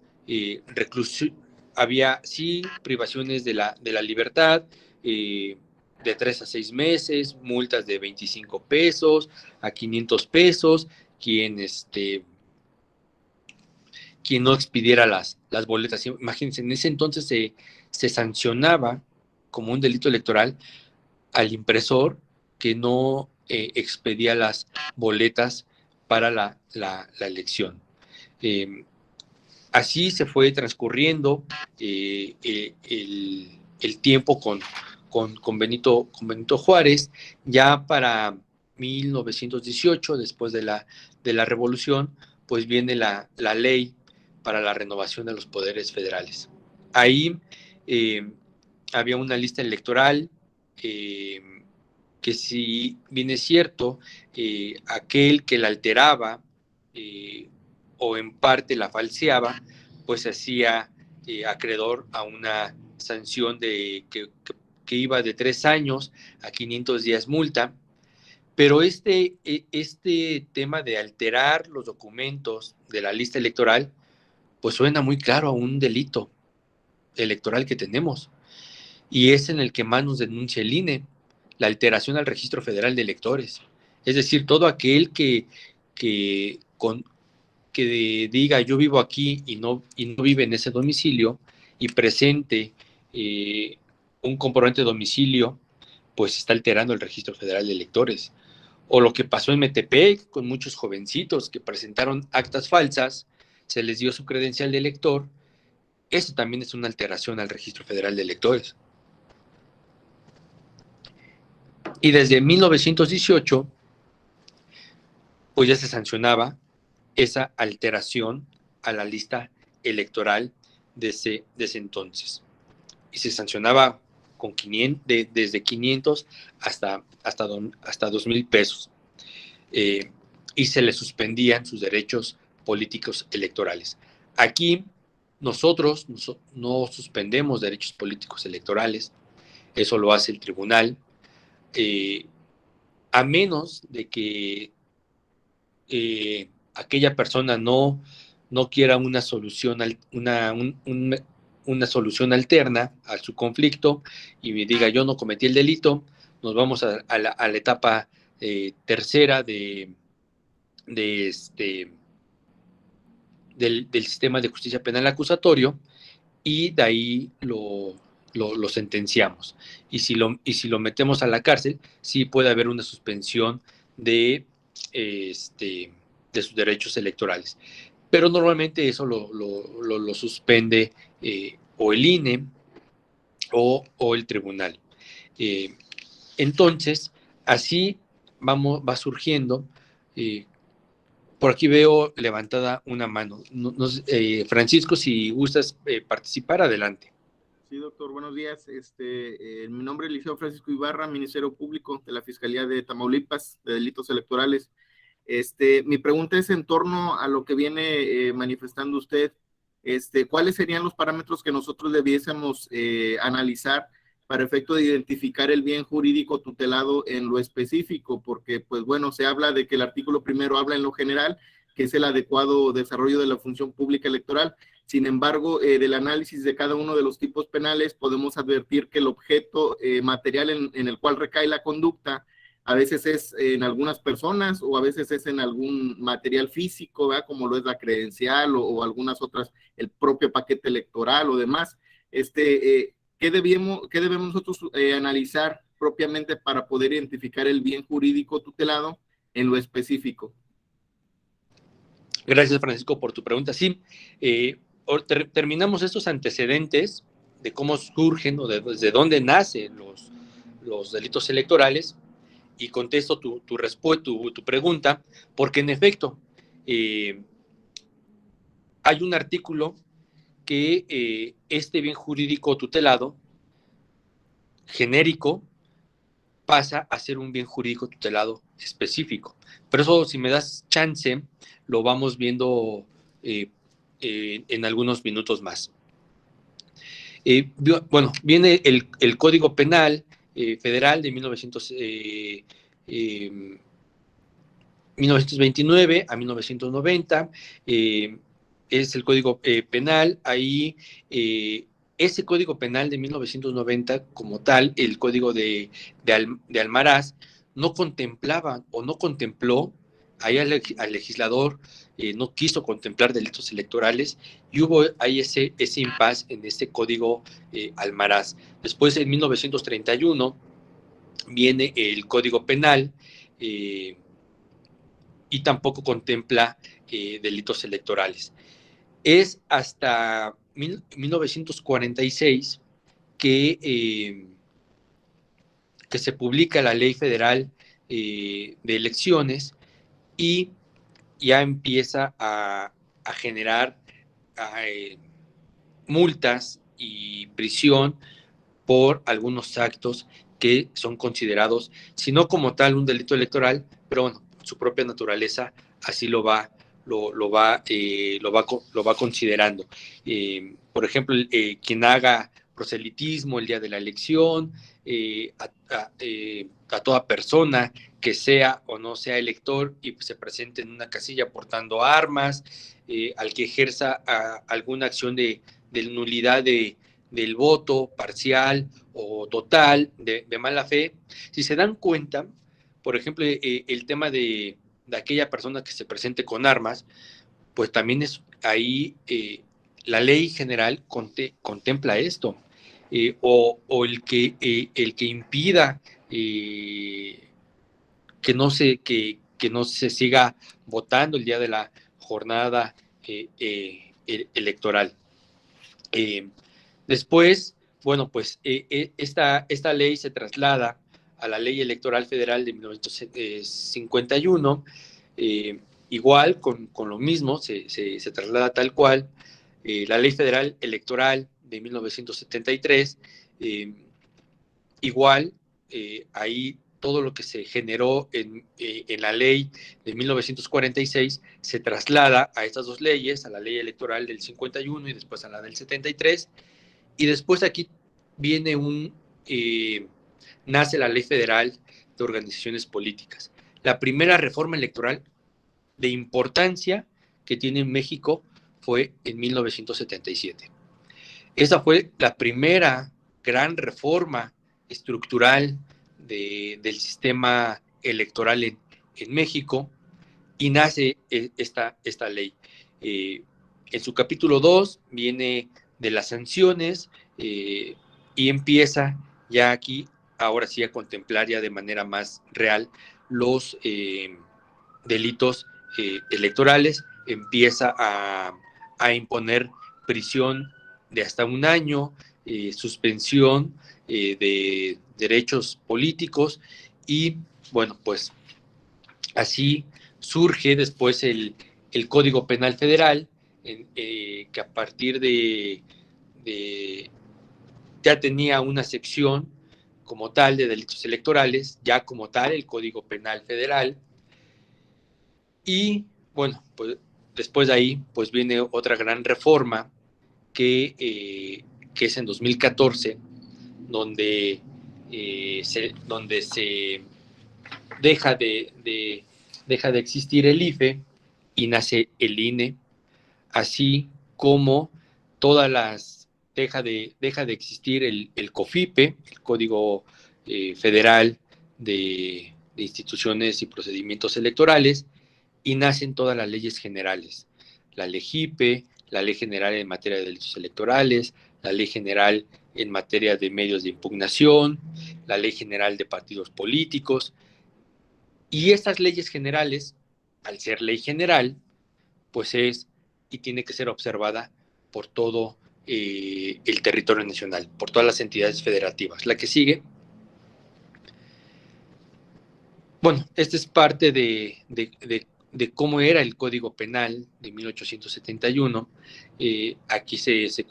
Speaker 2: había sí privaciones de la libertad, de 3 a 6 meses, multas de 25 pesos a 500 pesos, quien no expidiera las boletas. Imagínense, en ese entonces se sancionaba como un delito electoral al impresor que no expedía las boletas para la elección. Así se fue transcurriendo el tiempo con Benito Juárez. Ya para 1918, después de la revolución, pues viene la ley para la renovación de los poderes federales. Ahí había una lista electoral que, si bien es cierto, aquel que la alteraba o en parte la falseaba, pues se hacía acreedor a una sanción que iba de 3 años a 500 días multa. Pero este tema de alterar los documentos de la lista electoral, pues suena muy claro a un delito electoral que tenemos, y es en el que más nos denuncia el INE, la alteración al Registro Federal de Electores. Es decir, todo aquel que diga yo vivo aquí y no vive en ese domicilio, y presente un comprobante de domicilio, pues está alterando el Registro Federal de Electores. O lo que pasó en Metepec con muchos jovencitos que presentaron actas falsas, se les dio su credencial de elector. Eso también es una alteración al Registro Federal de Electores. Y desde 1918, pues ya se sancionaba esa alteración a la lista electoral de ese entonces. Y se sancionaba con desde 500 hasta 2,000 pesos. Y se le suspendían sus derechos políticos electorales. Aquí nosotros no suspendemos derechos políticos electorales, eso lo hace el tribunal, a menos de que aquella persona no quiera una solución, una solución alterna a su conflicto, y me diga yo no cometí el delito. Nos vamos a la etapa tercera del sistema de justicia penal acusatorio, y de ahí lo sentenciamos. Y si lo metemos a la cárcel, sí puede haber una suspensión de sus derechos electorales. Pero normalmente eso lo suspende o el INE o el tribunal. Entonces, así va surgiendo. Por aquí veo levantada una mano. Francisco, si gustas participar, adelante.
Speaker 3: Sí, doctor, buenos días. Mi nombre es Liceo Francisco Ibarra, Ministerio Público de la Fiscalía de Tamaulipas de Delitos Electorales. Mi pregunta es en torno a lo que viene manifestando usted ¿cuáles serían los parámetros que nosotros debiésemos analizar para efecto de identificar el bien jurídico tutelado en lo específico? Porque, pues bueno, se habla de que el artículo primero habla en lo general, que es el adecuado desarrollo de la función pública electoral. Sin embargo, del análisis de cada uno de los tipos penales podemos advertir que el objeto material en el cual recae la conducta a veces es en algunas personas o a veces es en algún material físico, ¿verdad? Como lo es la credencial o algunas otras, el propio paquete electoral o demás. ¿Qué debemos nosotros analizar propiamente para poder identificar el bien jurídico tutelado en lo específico?
Speaker 2: Gracias, Francisco, por tu pregunta. Sí, terminamos estos antecedentes de cómo surgen o desde dónde nacen los delitos electorales y contesto tu pregunta, porque en efecto hay un artículo que este bien jurídico tutelado genérico pasa a ser un bien jurídico tutelado específico. Pero eso, si me das chance, lo vamos viendo en algunos minutos más. Bueno, viene el Código Penal Federal de 1929 a 1990, es el Código Penal. Ahí ese Código Penal de 1990 como tal, el Código de Almaraz, no contemplaba o no contempló, ahí al legislador no quiso contemplar delitos electorales y hubo ahí ese impasse en ese Código Almaraz. Después, en 1931, viene el Código Penal y tampoco contempla delitos electorales. Es hasta 1946 que se publica la Ley Federal de Elecciones y ya empieza a generar multas y prisión por algunos actos que son considerados, si no como tal un delito electoral, pero bueno, su propia naturaleza así lo va considerando. Por ejemplo, quien haga proselitismo el día de la elección, a toda persona que sea o no sea elector y se presente en una casilla portando armas, al que ejerza alguna acción de nulidad del voto parcial o total de mala fe. Si se dan cuenta, por ejemplo, el tema de aquella persona que se presente con armas, pues también es ahí la ley general contempla esto, o el que impida que no se siga votando el día de la jornada electoral. Después, bueno, pues esta ley se traslada a la Ley Electoral Federal de 1951, igual con lo mismo, se traslada tal cual. La Ley Federal Electoral de 1973, igual, ahí todo lo que se generó en la ley de 1946 se traslada a estas dos leyes, a la ley electoral del 51 y después a la del 73, y después aquí viene nace la Ley Federal de Organizaciones Políticas. La primera reforma electoral de importancia que tiene México fue en 1977. Esa fue la primera gran reforma estructural del sistema electoral en México, y nace esta ley. En su capítulo 2 viene de las sanciones y empieza ya aquí, ahora sí, a contemplar ya de manera más real los delitos electorales. Empieza a imponer prisión de hasta 1 año, suspensión de derechos políticos, y bueno, pues así surge después el Código Penal Federal, que a partir ya tenía una sección como tal de delitos electorales, ya como tal el Código Penal Federal. Y bueno, pues después de ahí pues viene otra gran reforma que es en 2014, donde se deja de existir el IFE y nace el INE, así como deja de existir el COFIPE, el Código Federal de Instituciones y Procedimientos Electorales, y nacen todas las leyes generales, la LEGIPE, la Ley General en materia de delitos electorales, la Ley General en materia de medios de impugnación, la Ley General de partidos políticos, y estas leyes generales, al ser ley general, pues es y tiene que ser observada por todo el territorio nacional, por todas las entidades federativas. La que sigue. Bueno, esta es parte de cómo era el Código Penal de 1871. Aquí se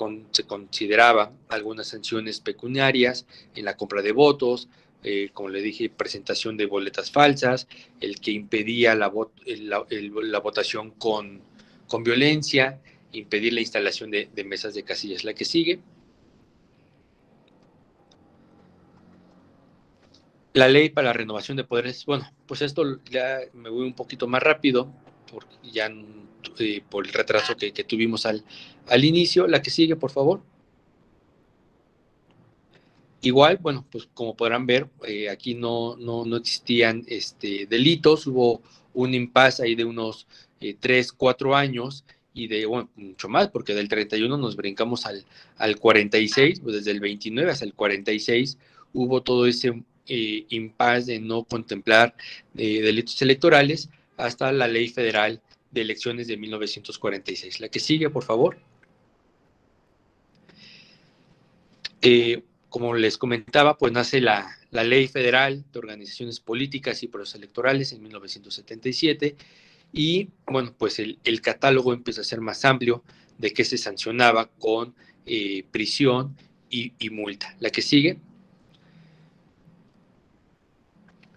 Speaker 2: consideraba algunas sanciones pecuniarias en la compra de votos, como le dije, presentación de boletas falsas, el que impedía la votación con violencia, impedir la instalación de mesas de casillas. La que sigue. La ley para la renovación de poderes, bueno, pues esto ya me voy un poquito más rápido, por el retraso que tuvimos al inicio. La que sigue, por favor. Igual, bueno, pues como podrán ver, aquí no existían delitos, hubo un impasse ahí de unos 3, 4 años, y bueno, mucho más, porque del 31 nos brincamos al 46, pues desde el 29 hasta el 46 hubo todo ese impasse de no contemplar delitos electorales hasta la Ley Federal de Elecciones de 1946. La que sigue, por favor. Como les comentaba, pues nace la Ley Federal de Organizaciones Políticas y Procesos Electorales en 1977, y bueno, pues el catálogo empieza a ser más amplio de qué se sancionaba con prisión y multa. La que sigue.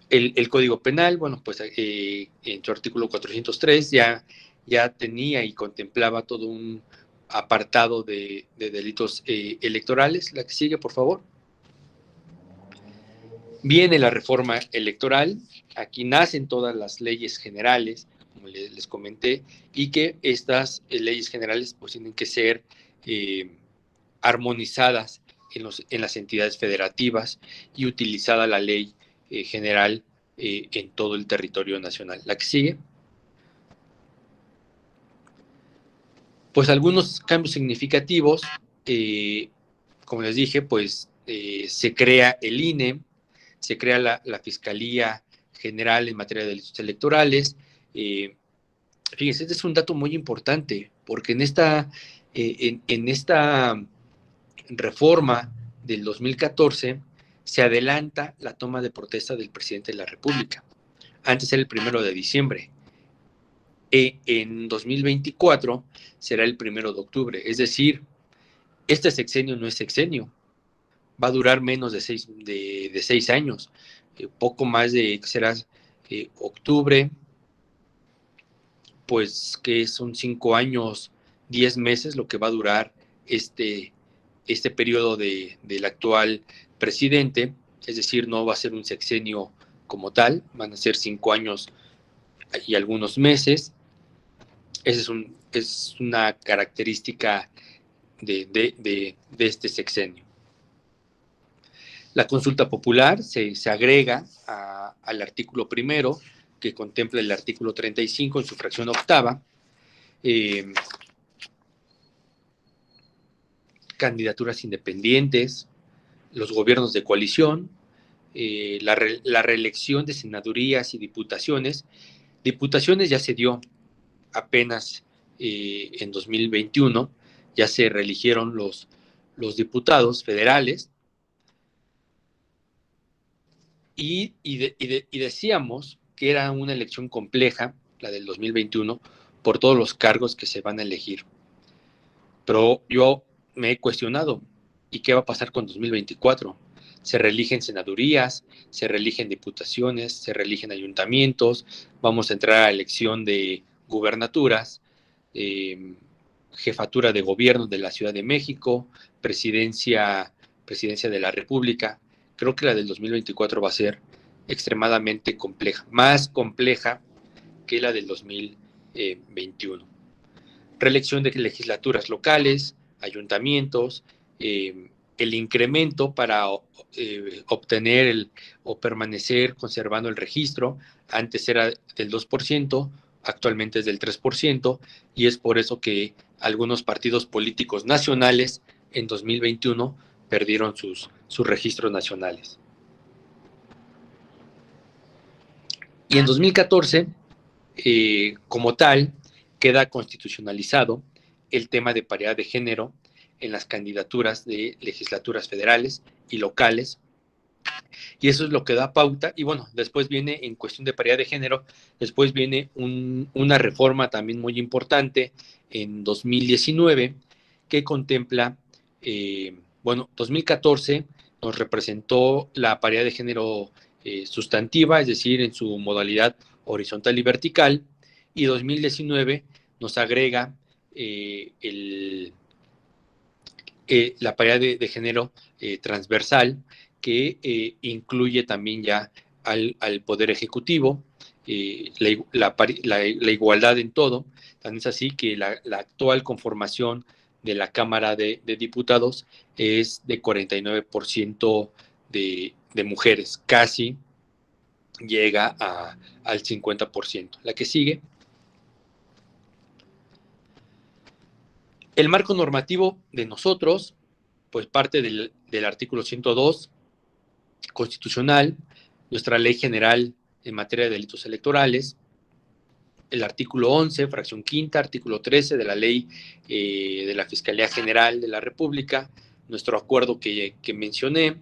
Speaker 2: El Código Penal, bueno, pues en su artículo 403 ya tenía y contemplaba todo un apartado de delitos electorales. La que sigue, por favor. Viene la reforma electoral. Aquí nacen todas las leyes generales, como les comenté, y que estas leyes generales pues tienen que ser armonizadas en las entidades federativas y utilizada la ley general en todo el territorio nacional. La que sigue. Pues algunos cambios significativos, como les dije, pues se crea el INE, se crea la Fiscalía General en materia de delitos electorales. Fíjense, este es un dato muy importante, porque en esta reforma del 2014 se adelanta la toma de protesta del presidente de la República. Antes era el 1 de diciembre. En 2024 será el 1 de octubre. Es decir, este sexenio no es sexenio. Va a durar menos de 6 años. Poco más de, será octubre, pues que son 5 años, 10 meses lo que va a durar este periodo del actual presidente. Es decir, no va a ser un sexenio como tal, van a ser 5 años y algunos meses. Esa es una característica de este sexenio. La consulta popular se agrega al artículo 1, que contempla el artículo 35 en su fracción octava. Candidaturas independientes, los gobiernos de coalición, la reelección de senadurías y diputaciones. Diputaciones ya se dio apenas en 2021, ya se reeligieron los diputados federales, y decíamos que era una elección compleja, la del 2021, por todos los cargos que se van a elegir. Pero yo me he cuestionado, ¿y qué va a pasar con 2024? Se reeligen senadurías, se reeligen diputaciones, se reeligen ayuntamientos, vamos a entrar a elección de gubernaturas, jefatura de gobierno de la Ciudad de México, presidencia de la República. Creo que la del 2024 va a ser extremadamente compleja, más compleja que la del 2021. Reelección de legislaturas locales, ayuntamientos, el incremento para obtener o permanecer conservando el registro. Antes era del 2%, actualmente es del 3%, y es por eso que algunos partidos políticos nacionales en 2021 perdieron sus registros nacionales. Y en 2014, como tal, queda constitucionalizado el tema de paridad de género en las candidaturas de legislaturas federales y locales, y eso es lo que da pauta. Y bueno, después viene, en cuestión de paridad de género, después viene una reforma también muy importante en 2019 que contempla, 2014 nos representó la paridad de género sustantiva, es decir, en su modalidad horizontal y vertical, y 2019 nos agrega la paridad de género transversal, que incluye también ya al Poder Ejecutivo, la igualdad en todo. Tan es así que la actual conformación de la Cámara de Diputados es de 49% de mujeres, casi llega al 50%. La que sigue. El marco normativo de nosotros, pues parte del artículo 102 constitucional, nuestra ley general en materia de delitos electorales, el artículo 11, fracción quinta, artículo 13 de la ley de la Fiscalía General de la República, nuestro acuerdo que mencioné,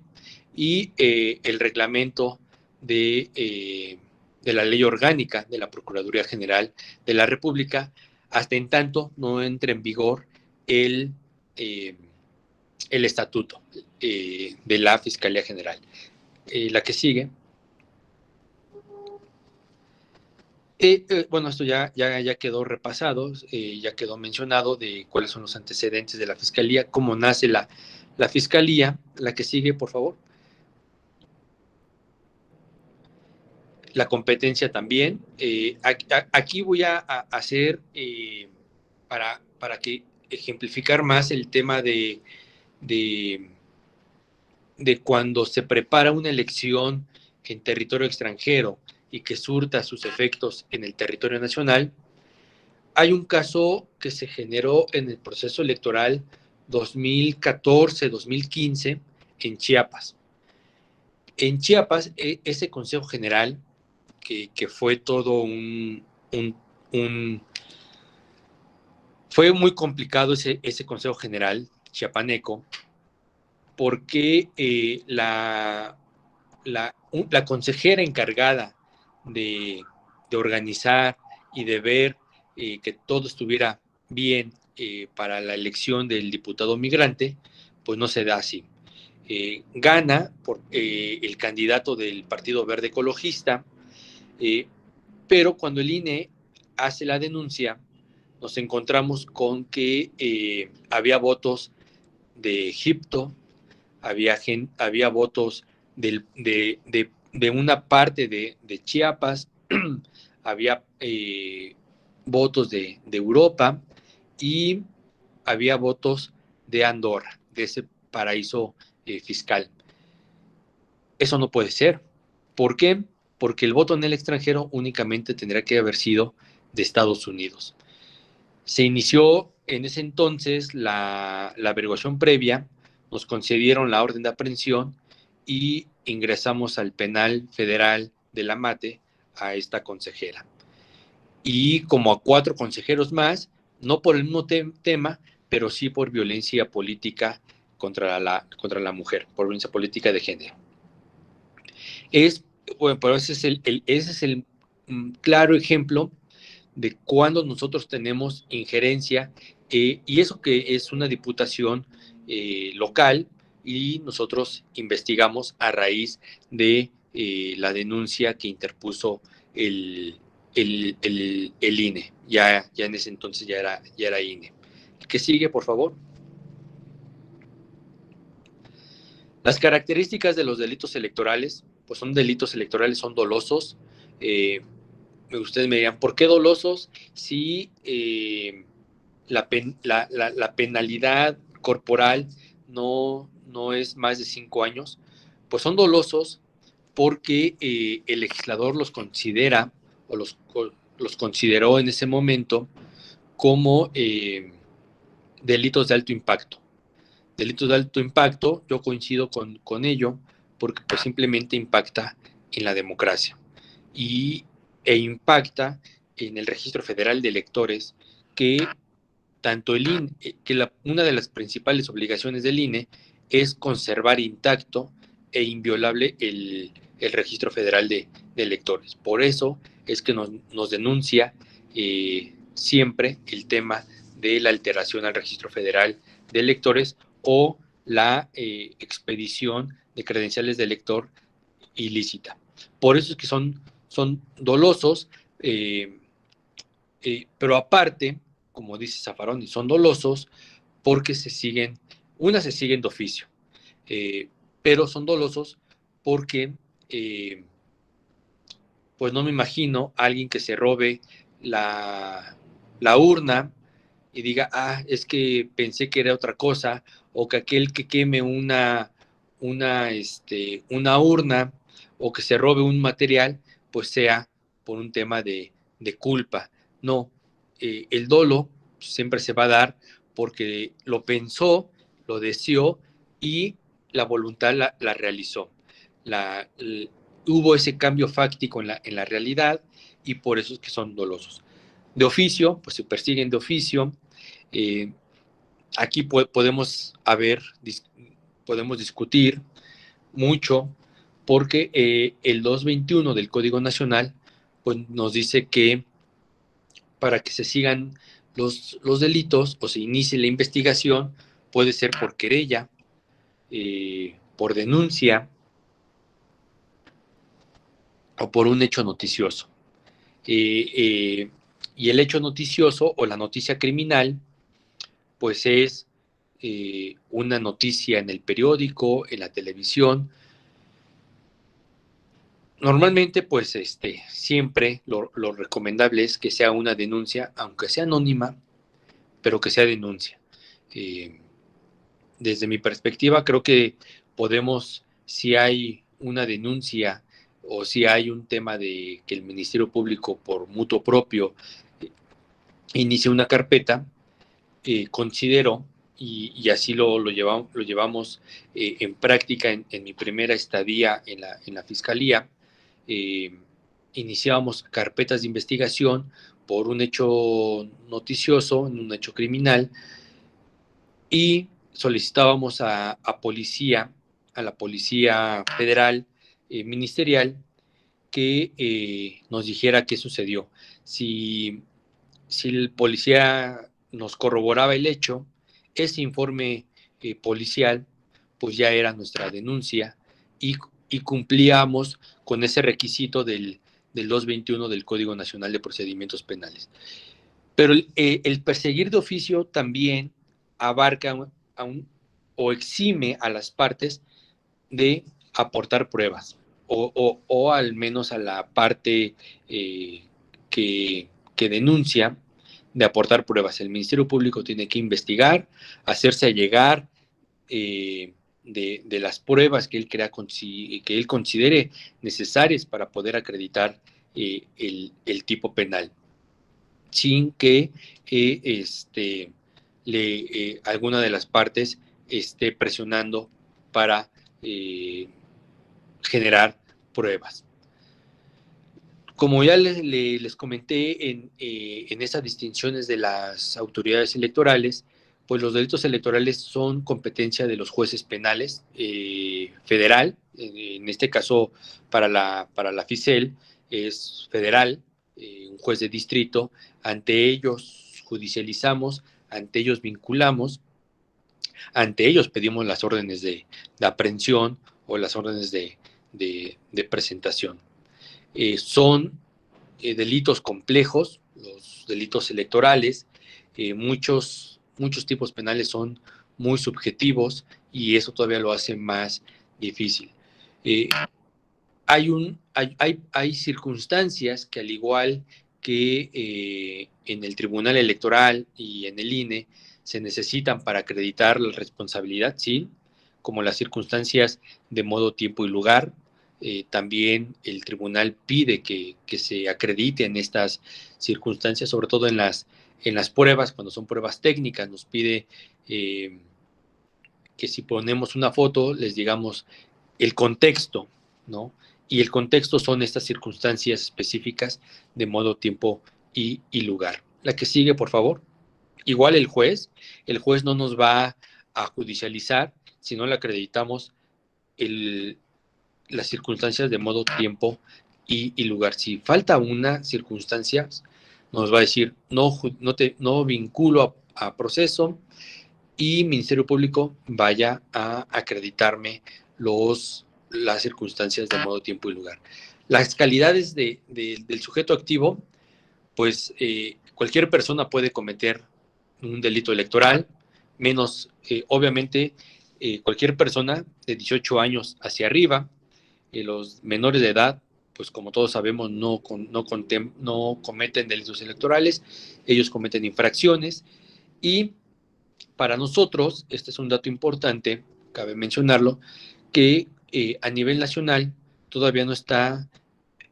Speaker 2: y el reglamento de la ley orgánica de la Procuraduría General de la República, hasta en tanto no entre en vigor el estatuto de la Fiscalía General. La que sigue. Esto ya quedó repasado, ya quedó mencionado de cuáles son los antecedentes de la Fiscalía, cómo nace la Fiscalía. La que sigue, por favor. La competencia también. Aquí voy a hacer, para que ejemplificar más el tema de cuando se prepara una elección en territorio extranjero y que surta sus efectos en el territorio nacional. Hay un caso que se generó en el proceso electoral 2014-2015 en Chiapas. En Chiapas, ese Consejo General, que fue todo fue muy complicado ese Consejo General chiapaneco, porque la consejera encargada de organizar y de ver que todo estuviera bien para la elección del diputado migrante, pues no se da así. Gana por el candidato del Partido Verde Ecologista, pero cuando el INE hace la denuncia, nos encontramos con que había votos de Egipto, había votos de una parte de Chiapas, había votos de Europa, y había votos de Andorra, de ese paraíso fiscal. Eso no puede ser. ¿Por qué? Porque el voto en el extranjero únicamente tendría que haber sido de Estados Unidos. Se inició en ese entonces la averiguación previa, nos concedieron la orden de aprehensión y ingresamos al penal federal de la Mate a esta consejera. Y como a 4 consejeros más, no por el mismo tema, pero sí por violencia política contra la mujer, por violencia política de género. Pero ese es el claro ejemplo de cuando nosotros tenemos injerencia, y eso que es una diputación local, y nosotros investigamos a raíz de la denuncia que interpuso el INE, ya en ese entonces ya era INE, ¿Qué sigue, por favor? Las características de los delitos electorales, pues son delitos electorales, son dolosos. Ustedes me dirán, ¿por qué dolosos? Si la penalidad corporal no es más de 5 años, pues son dolosos porque el legislador los considera o los consideró en ese momento como delitos de alto impacto. Delitos de alto impacto, yo coincido con ello, porque pues simplemente impacta en la democracia e impacta en el Registro Federal de Electores, que tanto el INE, que una de las principales obligaciones del INE es conservar intacto e inviolable el Registro Federal de Electores. Por eso es que nos denuncia siempre el tema de la alteración al Registro Federal de Electores o la expedición de credenciales de elector ilícita. Por eso es que son dolosos, pero aparte, como dice Zaffaroni, son dolosos porque se siguen de oficio, pero son dolosos porque pues no me imagino a alguien que se robe la urna y diga, es que pensé que era otra cosa, o que aquel que queme una urna o que se robe un material, pues sea por un tema de culpa. No, el dolo siempre se va a dar porque lo pensó, lo deseó y la voluntad la realizó. Hubo ese cambio fáctico en la realidad y por eso es que son dolosos. De oficio, pues se persiguen de oficio. Aquí podemos discutir mucho porque el 221 del Código Nacional pues nos dice que para que se sigan los delitos o se inicie la investigación puede ser por querella, por denuncia o por un hecho noticioso. Y el hecho noticioso o la noticia criminal pues es una noticia en el periódico, en la televisión. Normalmente, pues siempre lo recomendable es que sea una denuncia, aunque sea anónima, pero que sea denuncia. Desde mi perspectiva, creo que podemos, si hay una denuncia o si hay un tema de que el Ministerio Público por mutuo propio inicie una carpeta, considero, y así lo llevamos en práctica en mi primera estadía en la Fiscalía, iniciábamos carpetas de investigación por un hecho noticioso, un hecho criminal, y solicitábamos a la Policía Federal Ministerial, que nos dijera qué sucedió. Si el policía nos corroboraba el hecho, ese informe policial pues ya era nuestra denuncia y cumplíamos con ese requisito del 221 del Código Nacional de Procedimientos Penales. Pero el perseguir de oficio también abarca o exime a las partes de aportar pruebas o al menos a la parte que denuncia de aportar pruebas. El Ministerio Público tiene que investigar, hacerse llegar de las pruebas que él considere necesarias para poder acreditar el tipo penal, sin que alguna de las partes esté presionando para generar pruebas. Como ya les comenté en esas distinciones de las autoridades electorales, pues los delitos electorales son competencia de los jueces penales federal, en este caso para la FICEL es federal, un juez de distrito. Ante ellos judicializamos, ante ellos vinculamos, ante ellos pedimos las órdenes de aprehensión o las órdenes de presentación. Son delitos complejos, los delitos electorales. Muchos muchos tipos penales son muy subjetivos y eso todavía lo hace más difícil. Hay circunstancias que, al igual que en el Tribunal Electoral y en el INE, se necesitan para acreditar la responsabilidad, sí, como las circunstancias de modo, tiempo y lugar. También el tribunal pide que se acrediten estas circunstancias, sobre todo en las pruebas, cuando son pruebas técnicas, nos pide que si ponemos una foto, les digamos el contexto, ¿no? Y el contexto son estas circunstancias específicas de modo, tiempo y lugar. La que sigue, por favor. Igual el juez no nos va a judicializar si no le acreditamos las circunstancias de modo, tiempo y lugar. Si falta una circunstancia, nos va a decir, no vinculo a proceso, y Ministerio Público vaya a acreditarme las circunstancias de modo, tiempo y lugar. Las calidades del sujeto activo, pues cualquier persona puede cometer un delito electoral, menos obviamente cualquier persona de 18 años hacia arriba. Los menores de edad, pues como todos sabemos, no cometen delitos electorales, ellos cometen infracciones. Y para nosotros, este es un dato importante, cabe mencionarlo, que a nivel nacional todavía no está,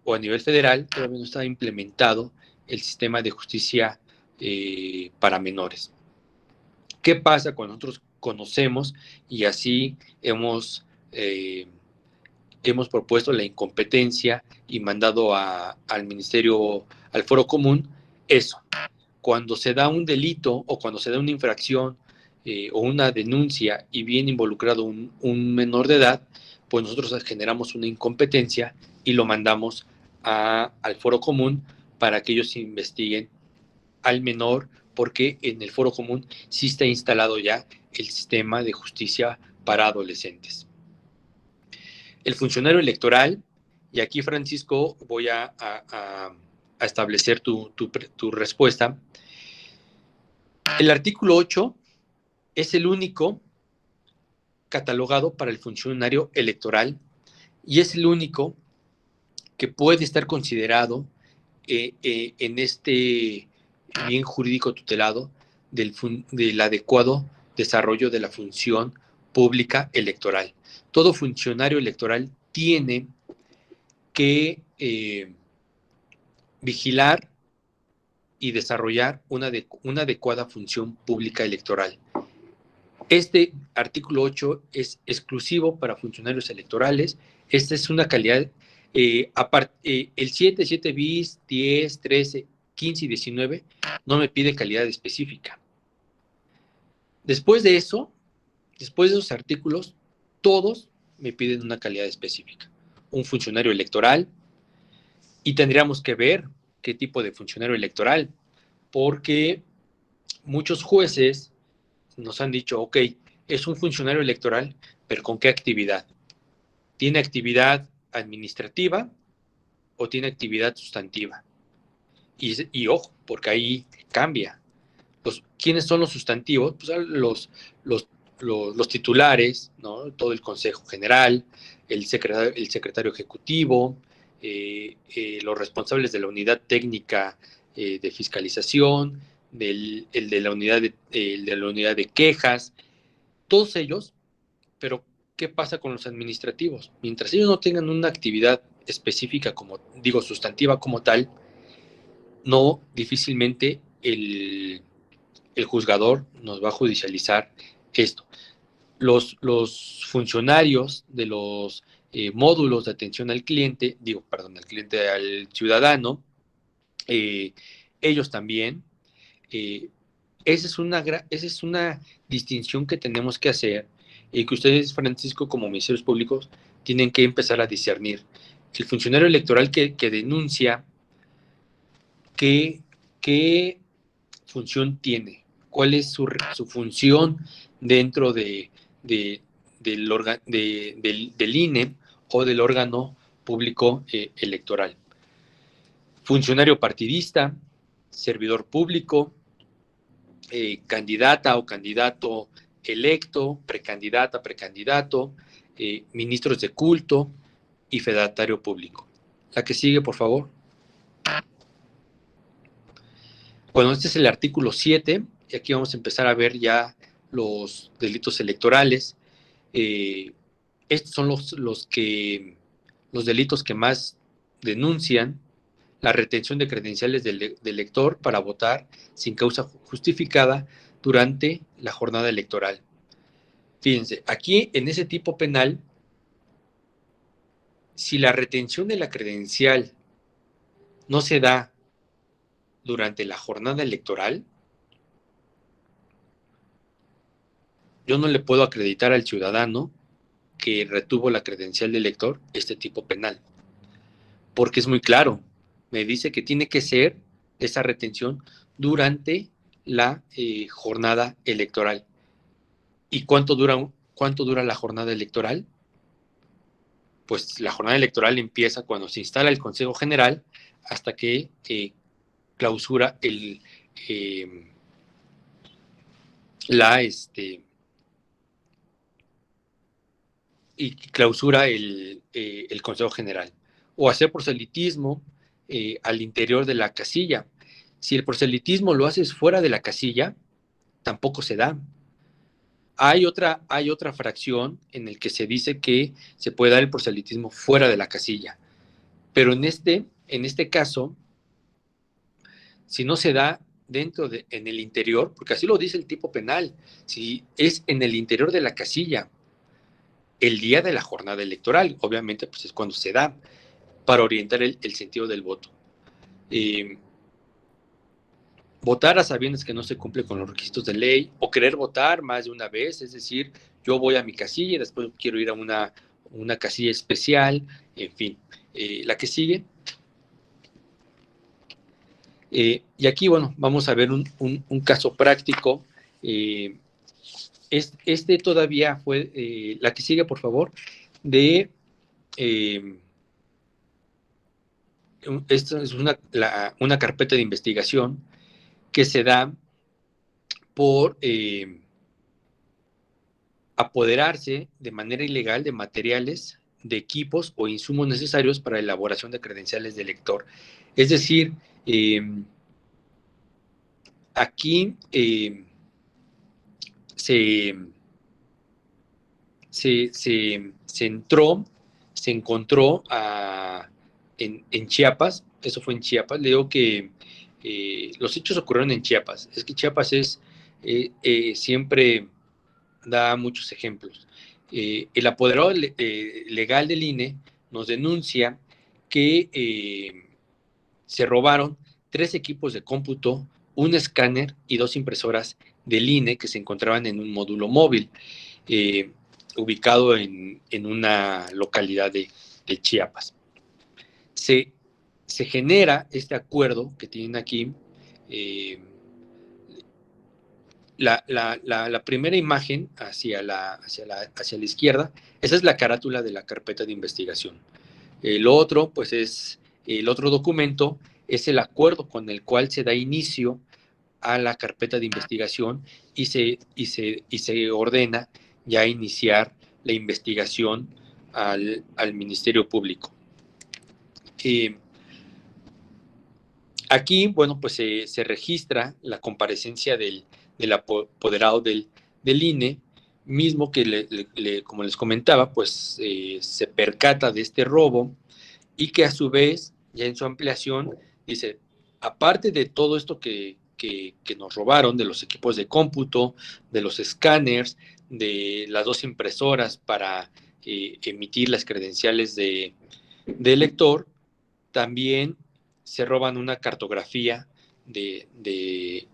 Speaker 2: o a nivel federal, todavía no está implementado el sistema de justicia para menores. ¿Qué pasa cuando nosotros conocemos y así hemos propuesto la incompetencia y mandado al Ministerio, al Foro Común? Eso, cuando se da un delito o cuando se da una infracción o una denuncia y viene involucrado un menor de edad, pues nosotros generamos una incompetencia y lo mandamos al Foro Común para que ellos investiguen al menor, porque en el Foro Común sí está instalado ya el sistema de justicia para adolescentes. El funcionario electoral, y aquí, Francisco, voy a establecer tu respuesta. El artículo 8 es el único catalogado para el funcionario electoral y es el único que puede estar considerado en este bien jurídico tutelado del adecuado desarrollo de la función pública electoral. Todo funcionario electoral tiene que vigilar y desarrollar una adecuada función pública electoral. Este artículo 8 es exclusivo para funcionarios electorales. Esta es una calidad, el 7 bis, 10, 13, 15 y 19 no me pide calidad específica. Después de esos artículos, todos me piden una calidad específica. Un funcionario electoral, y tendríamos que ver qué tipo de funcionario electoral, porque muchos jueces nos han dicho, ok, es un funcionario electoral, pero ¿con qué actividad? ¿Tiene actividad administrativa o tiene actividad sustantiva? Y ojo, porque ahí cambia. ¿Quiénes son los sustantivos? Pues los titulares, ¿no? Todo el Consejo General, el secretario ejecutivo, los responsables de la unidad técnica de fiscalización, el de la unidad de quejas, todos ellos. Pero ¿qué pasa con los administrativos? Mientras ellos no tengan una actividad específica, sustantiva como tal, no, difícilmente el juzgador nos va a judicializar esto. Los funcionarios de los módulos de atención al cliente, al ciudadano, ellos también, esa es una distinción que tenemos que hacer y que ustedes, Francisco, como ministerios públicos, tienen que empezar a discernir. El funcionario electoral que denuncia, ¿qué función tiene? ¿Cuál es su función dentro del INE o del órgano público electoral? Funcionario partidista, servidor público, candidata o candidato electo, precandidata, precandidato, ministros de culto y fedatario público. La que sigue, por favor. Bueno, este es el artículo 7, y aquí vamos a empezar a ver ya los delitos electorales. Estos son los delitos que más denuncian la retención de credenciales del elector para votar sin causa justificada durante la jornada electoral. Fíjense, aquí en ese tipo penal, si la retención de la credencial no se da durante la jornada electoral, yo no le puedo acreditar al ciudadano que retuvo la credencial de elector este tipo penal, porque es muy claro, me dice que tiene que ser esa retención durante la jornada electoral. ¿Y cuánto dura la jornada electoral? Pues la jornada electoral empieza cuando se instala el Consejo General hasta que clausura el Consejo General. O hacer proselitismo al interior de la casilla. Si el proselitismo lo haces fuera de la casilla, tampoco se da. Hay otra fracción en el que se dice que se puede dar el proselitismo fuera de la casilla. Pero en este caso, si no se da en el interior, porque así lo dice el tipo penal, si es en el interior de la casilla, el día de la jornada electoral, obviamente pues es cuando se da, para orientar el sentido del voto. Votar a sabiendas que no se cumple con los requisitos de ley, o querer votar más de una vez, es decir, yo voy a mi casilla y después quiero ir a una casilla especial, en fin. La que sigue. Y aquí, bueno, vamos a ver un caso práctico. Este todavía fue, la que sigue, por favor, esta es una carpeta de investigación que se da por apoderarse de manera ilegal de materiales, de equipos o insumos necesarios para la elaboración de credenciales de elector. Es decir, aquí se encontró en Chiapas, eso fue en Chiapas. Le digo que los hechos ocurrieron en Chiapas. Es que Chiapas siempre da muchos ejemplos. El apoderado legal del INE nos denuncia que se robaron 3 equipos de cómputo, un escáner y 2 impresoras del INE que se encontraban en un módulo móvil ubicado en una localidad de Chiapas. Se genera este acuerdo que tienen aquí. La primera imagen hacia la izquierda, esa es la carátula de la carpeta de investigación. Lo otro, pues es el otro documento, es el acuerdo con el cual se da inicio a la carpeta de investigación y se ordena ya iniciar la investigación al Ministerio Público. Aquí, bueno, pues se registra la comparecencia del apoderado del INE, mismo que, como les comentaba, pues se percata de este robo y que a su vez, ya en su ampliación, dice, aparte de todo esto que nos robaron, de los equipos de cómputo, de los escáneres, de las 2 impresoras para emitir las credenciales de elector, también se roban una cartografía de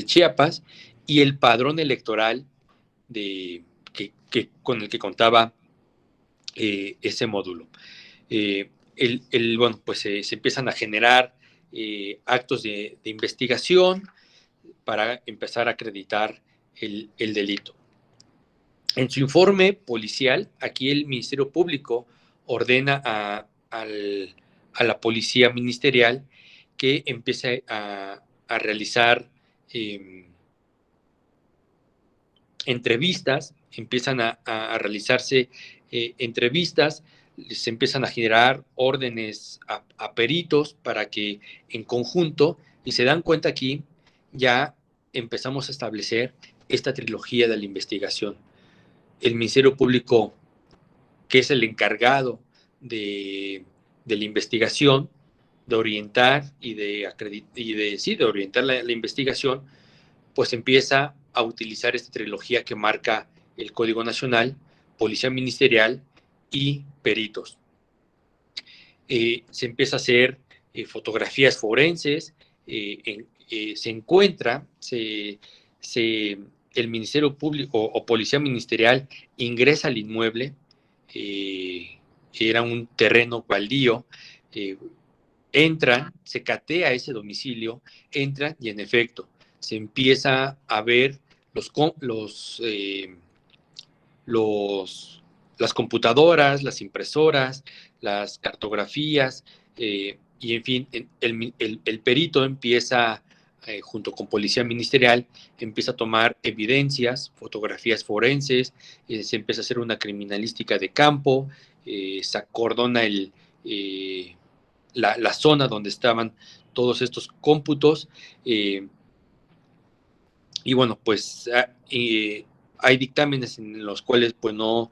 Speaker 2: Chiapas y el padrón electoral con el que contaba ese módulo. Bueno, pues se empiezan a generar actos de investigación para empezar a acreditar el delito. En su informe policial, aquí el Ministerio Público ordena a la Policía Ministerial que empiece a realizar entrevistas, empiezan a realizarse entrevistas, se empiezan a generar órdenes a peritos para que en conjunto, y se dan cuenta aquí, ya empezamos a establecer esta trilogía de la investigación. El Ministerio Público, que es el encargado de la investigación, de orientar y de orientar la investigación, pues empieza a utilizar esta trilogía que marca el Código Nacional, Policía Ministerial y peritos. Se empieza a hacer fotografías forenses, se encuentra, el Ministerio Público o Policía Ministerial ingresa al inmueble, era un terreno baldío, entran, se catea ese domicilio, entran y en efecto se empieza a ver las computadoras, las impresoras, las cartografías, y en fin, el perito empieza, junto con Policía Ministerial, empieza a tomar evidencias, fotografías forenses, se empieza a hacer una criminalística de campo, se acordona la zona donde estaban todos estos cómputos, y bueno, pues hay dictámenes en los cuales pues no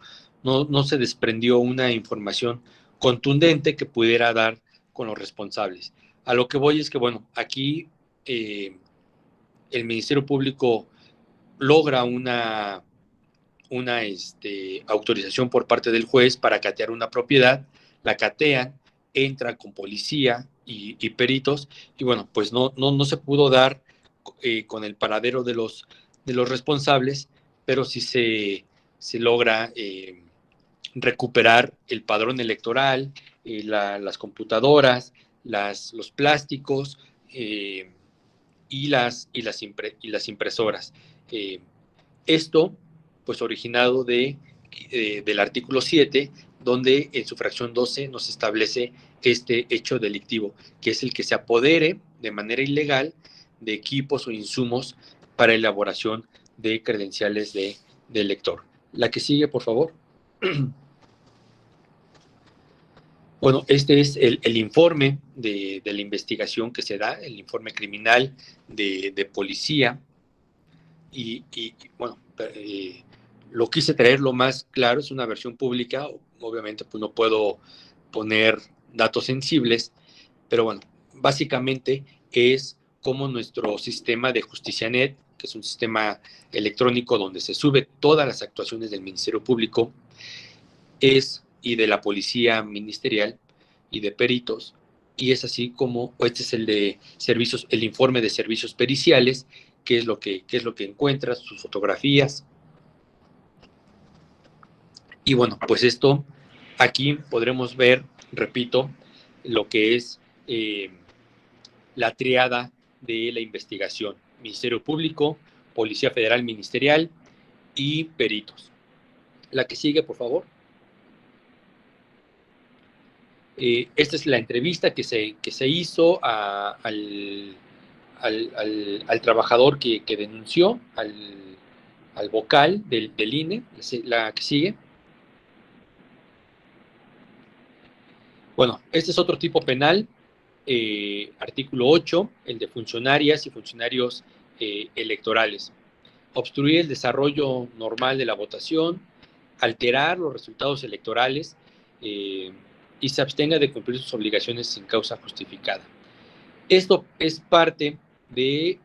Speaker 2: se desprendió una información contundente que pudiera dar con los responsables. A lo que voy es que, bueno, aquí el Ministerio Público logra una autorización por parte del juez para catear una propiedad, la catean, entra con policía y peritos, y bueno, pues no se pudo dar con el paradero de los responsables, pero sí se logra recuperar el padrón electoral, las computadoras, los plásticos y las impresoras. Esto, pues, originado del artículo 7, donde en su fracción 12 nos establece este hecho delictivo, que es el que se apodere de manera ilegal de equipos o insumos para elaboración de credenciales de elector. La que sigue, por favor. Bueno, este es el informe de la investigación que se da, el informe criminal de policía, y bueno, lo quise traer lo más claro, es una versión pública, obviamente pues no puedo poner datos sensibles, pero bueno, básicamente es como nuestro sistema de JusticiaNet, que es un sistema electrónico donde se sube todas las actuaciones del Ministerio Público, y de la Policía Ministerial y de peritos, y es así como, este es el de servicios, el informe de servicios periciales, qué es lo que encuentras, sus fotografías. Y bueno, pues esto, aquí podremos ver, repito, lo que es la triada de la investigación: Ministerio Público, Policía Federal Ministerial y peritos. La que sigue, por favor. Esta es la entrevista que se hizo al trabajador que denunció, al vocal del INE. La que sigue. Bueno, este es otro tipo penal, artículo 8, el de funcionarias y funcionarios electorales. Obstruir el desarrollo normal de la votación, alterar los resultados electorales, y se abstenga de cumplir sus obligaciones sin causa justificada. Esto es parte de...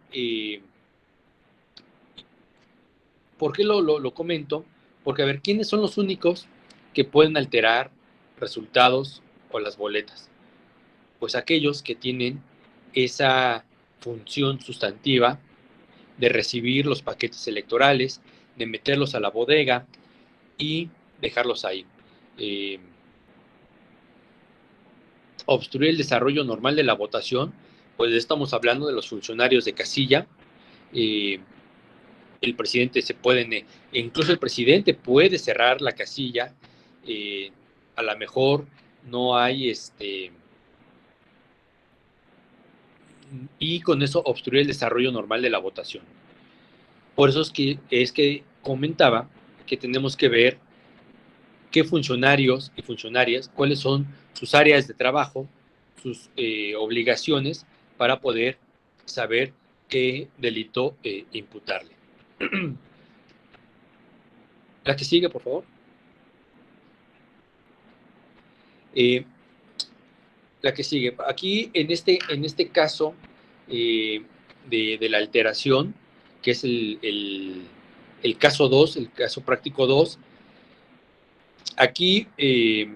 Speaker 2: ¿por qué lo comento? Porque, a ver, ¿quiénes son los únicos que pueden alterar resultados o las boletas? Pues aquellos que tienen esa función sustantiva de recibir los paquetes electorales, de meterlos a la bodega y dejarlos ahí. Obstruir el desarrollo normal de la votación, pues estamos hablando de los funcionarios de casilla. El presidente incluso el presidente puede cerrar la casilla. A lo mejor no hay y con eso obstruir el desarrollo normal de la votación. Por eso es que comentaba que tenemos que ver qué funcionarios y funcionarias, cuáles son sus áreas de trabajo, sus obligaciones, para poder saber qué delito imputarle. La que sigue, por favor. La que sigue. Aquí, en este caso de la alteración, que es el caso 2, el caso práctico 2, aquí es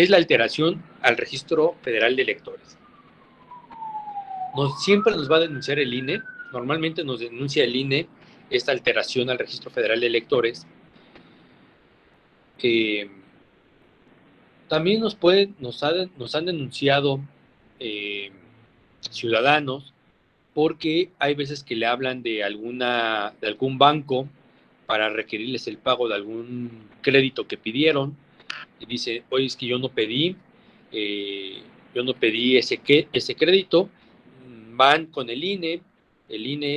Speaker 2: la alteración al Registro Federal de Electores. Siempre nos va a denunciar el INE, normalmente nos denuncia el INE esta alteración al Registro Federal de Electores. También nos han denunciado ciudadanos, porque hay veces que le hablan de algún banco para requerirles el pago de algún crédito que pidieron, y dice, oye, es que yo no pedí ese crédito. Van con el INE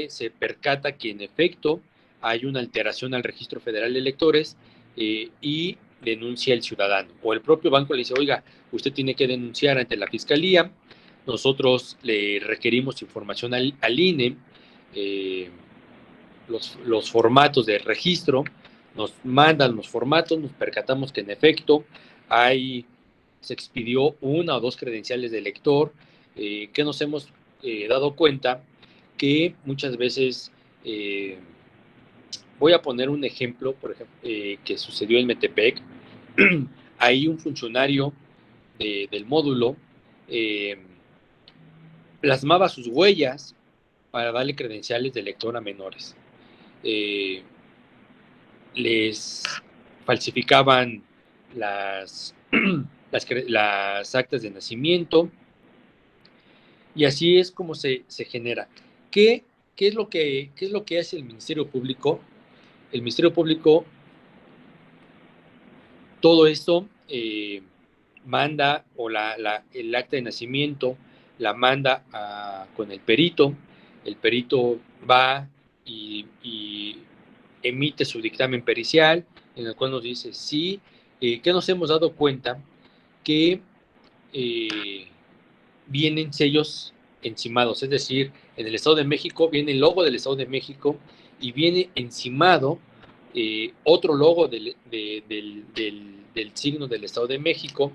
Speaker 2: se percata que en efecto hay una alteración al Registro Federal de Electores, y denuncia el ciudadano, o el propio banco le dice, oiga, usted tiene que denunciar ante la Fiscalía, nosotros le requerimos información al INE, los formatos de registro, nos mandan los formatos, nos percatamos que en efecto se expidió 1 o 2 credenciales de elector, que nos hemos dado cuenta que muchas veces, voy a poner un ejemplo, por ejemplo, que sucedió en Metepec. Ahí un funcionario del módulo plasmaba sus huellas para darle credenciales de elector a menores. Les falsificaban las actas de nacimiento, y así es como se genera. ¿Qué es lo que hace el Ministerio Público? El Ministerio Público, todo esto manda, o el acta de nacimiento la manda con el perito va y emite su dictamen pericial, en el cual nos dice, sí, que nos hemos dado cuenta que vienen sellos encimados, es decir, en el Estado de México viene el logo del Estado de México y viene encimado otro logo del signo del Estado de México,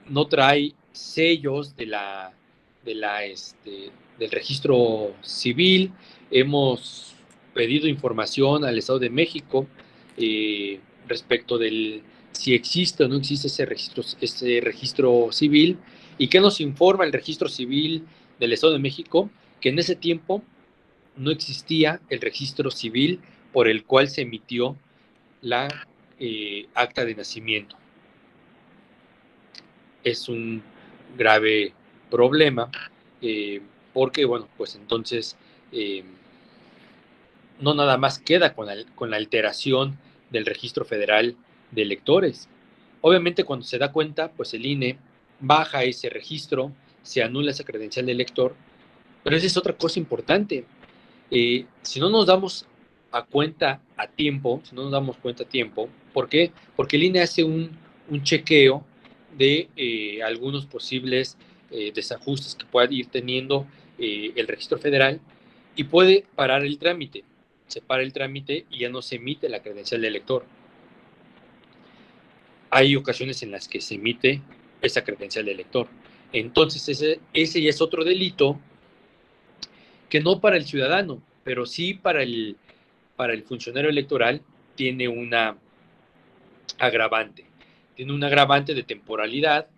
Speaker 2: no trae sellos del registro civil. Hemos pedido información al Estado de México respecto del si existe o no existe ese registro civil, y que nos informa el registro civil del Estado de México, que en ese tiempo no existía el registro civil por el cual se emitió la acta de nacimiento. Es un grave problema, porque, bueno, pues entonces no nada más queda con la alteración del Registro Federal de Electores. Obviamente, cuando se da cuenta, pues el INE baja ese registro, se anula esa credencial de elector, pero esa es otra cosa importante. Si no nos damos cuenta a tiempo, ¿por qué? Porque el INE hace un chequeo de algunos posibles desajustes que pueda ir teniendo el registro federal, y puede parar el trámite. Se para el trámite y ya no se emite la credencial de elector. Hay ocasiones en las que se emite esa credencial de elector. Entonces ese ya es otro delito, que no para el ciudadano, pero sí para el funcionario electoral tiene una agravante. Tiene un agravante de temporalidad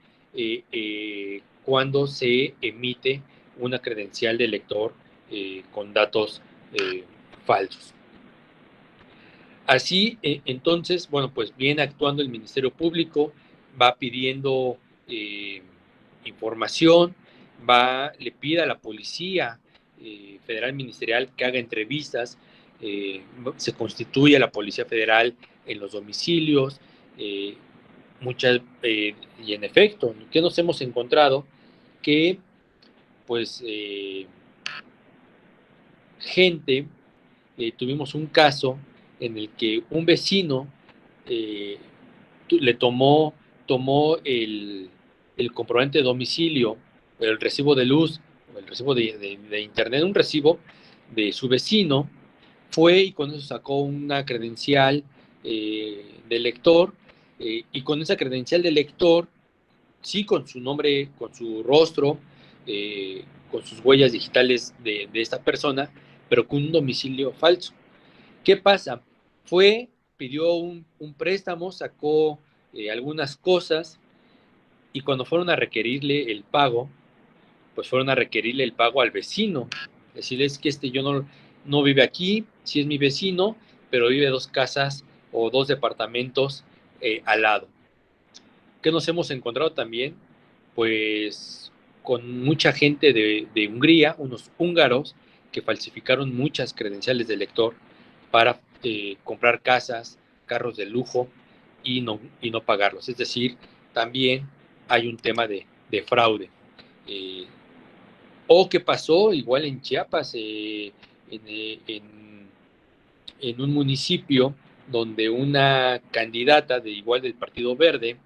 Speaker 2: cuando se emite una credencial de elector con datos falsos. Así, entonces, bueno, pues viene actuando el Ministerio Público, va pidiendo información, le pide a la Policía Federal Ministerial que haga entrevistas, se constituye la Policía Federal en los domicilios, y en efecto, ¿qué nos hemos encontrado? Que pues tuvimos un caso en el que un vecino le tomó el comprobante de domicilio, el recibo de luz, el recibo de internet, un recibo de su vecino, fue y con eso sacó una credencial de lector, y con esa credencial de lector, sí, con su nombre, con su rostro, con sus huellas digitales de esta persona, pero con un domicilio falso. ¿Qué pasa? Pidió un préstamo, sacó algunas cosas, y cuando fueron a requerirle el pago, pues fueron a requerirle el pago al vecino. Decirles que yo no vive aquí, sí es mi vecino, pero vive 2 casas o 2 departamentos al lado. ¿Qué nos hemos encontrado también? Pues con mucha gente de Hungría, unos húngaros que falsificaron muchas credenciales de lector para comprar casas, carros de lujo y no pagarlos. Es decir, también hay un tema de fraude. ¿O qué pasó? Igual en Chiapas, en un municipio donde una candidata del Partido Verde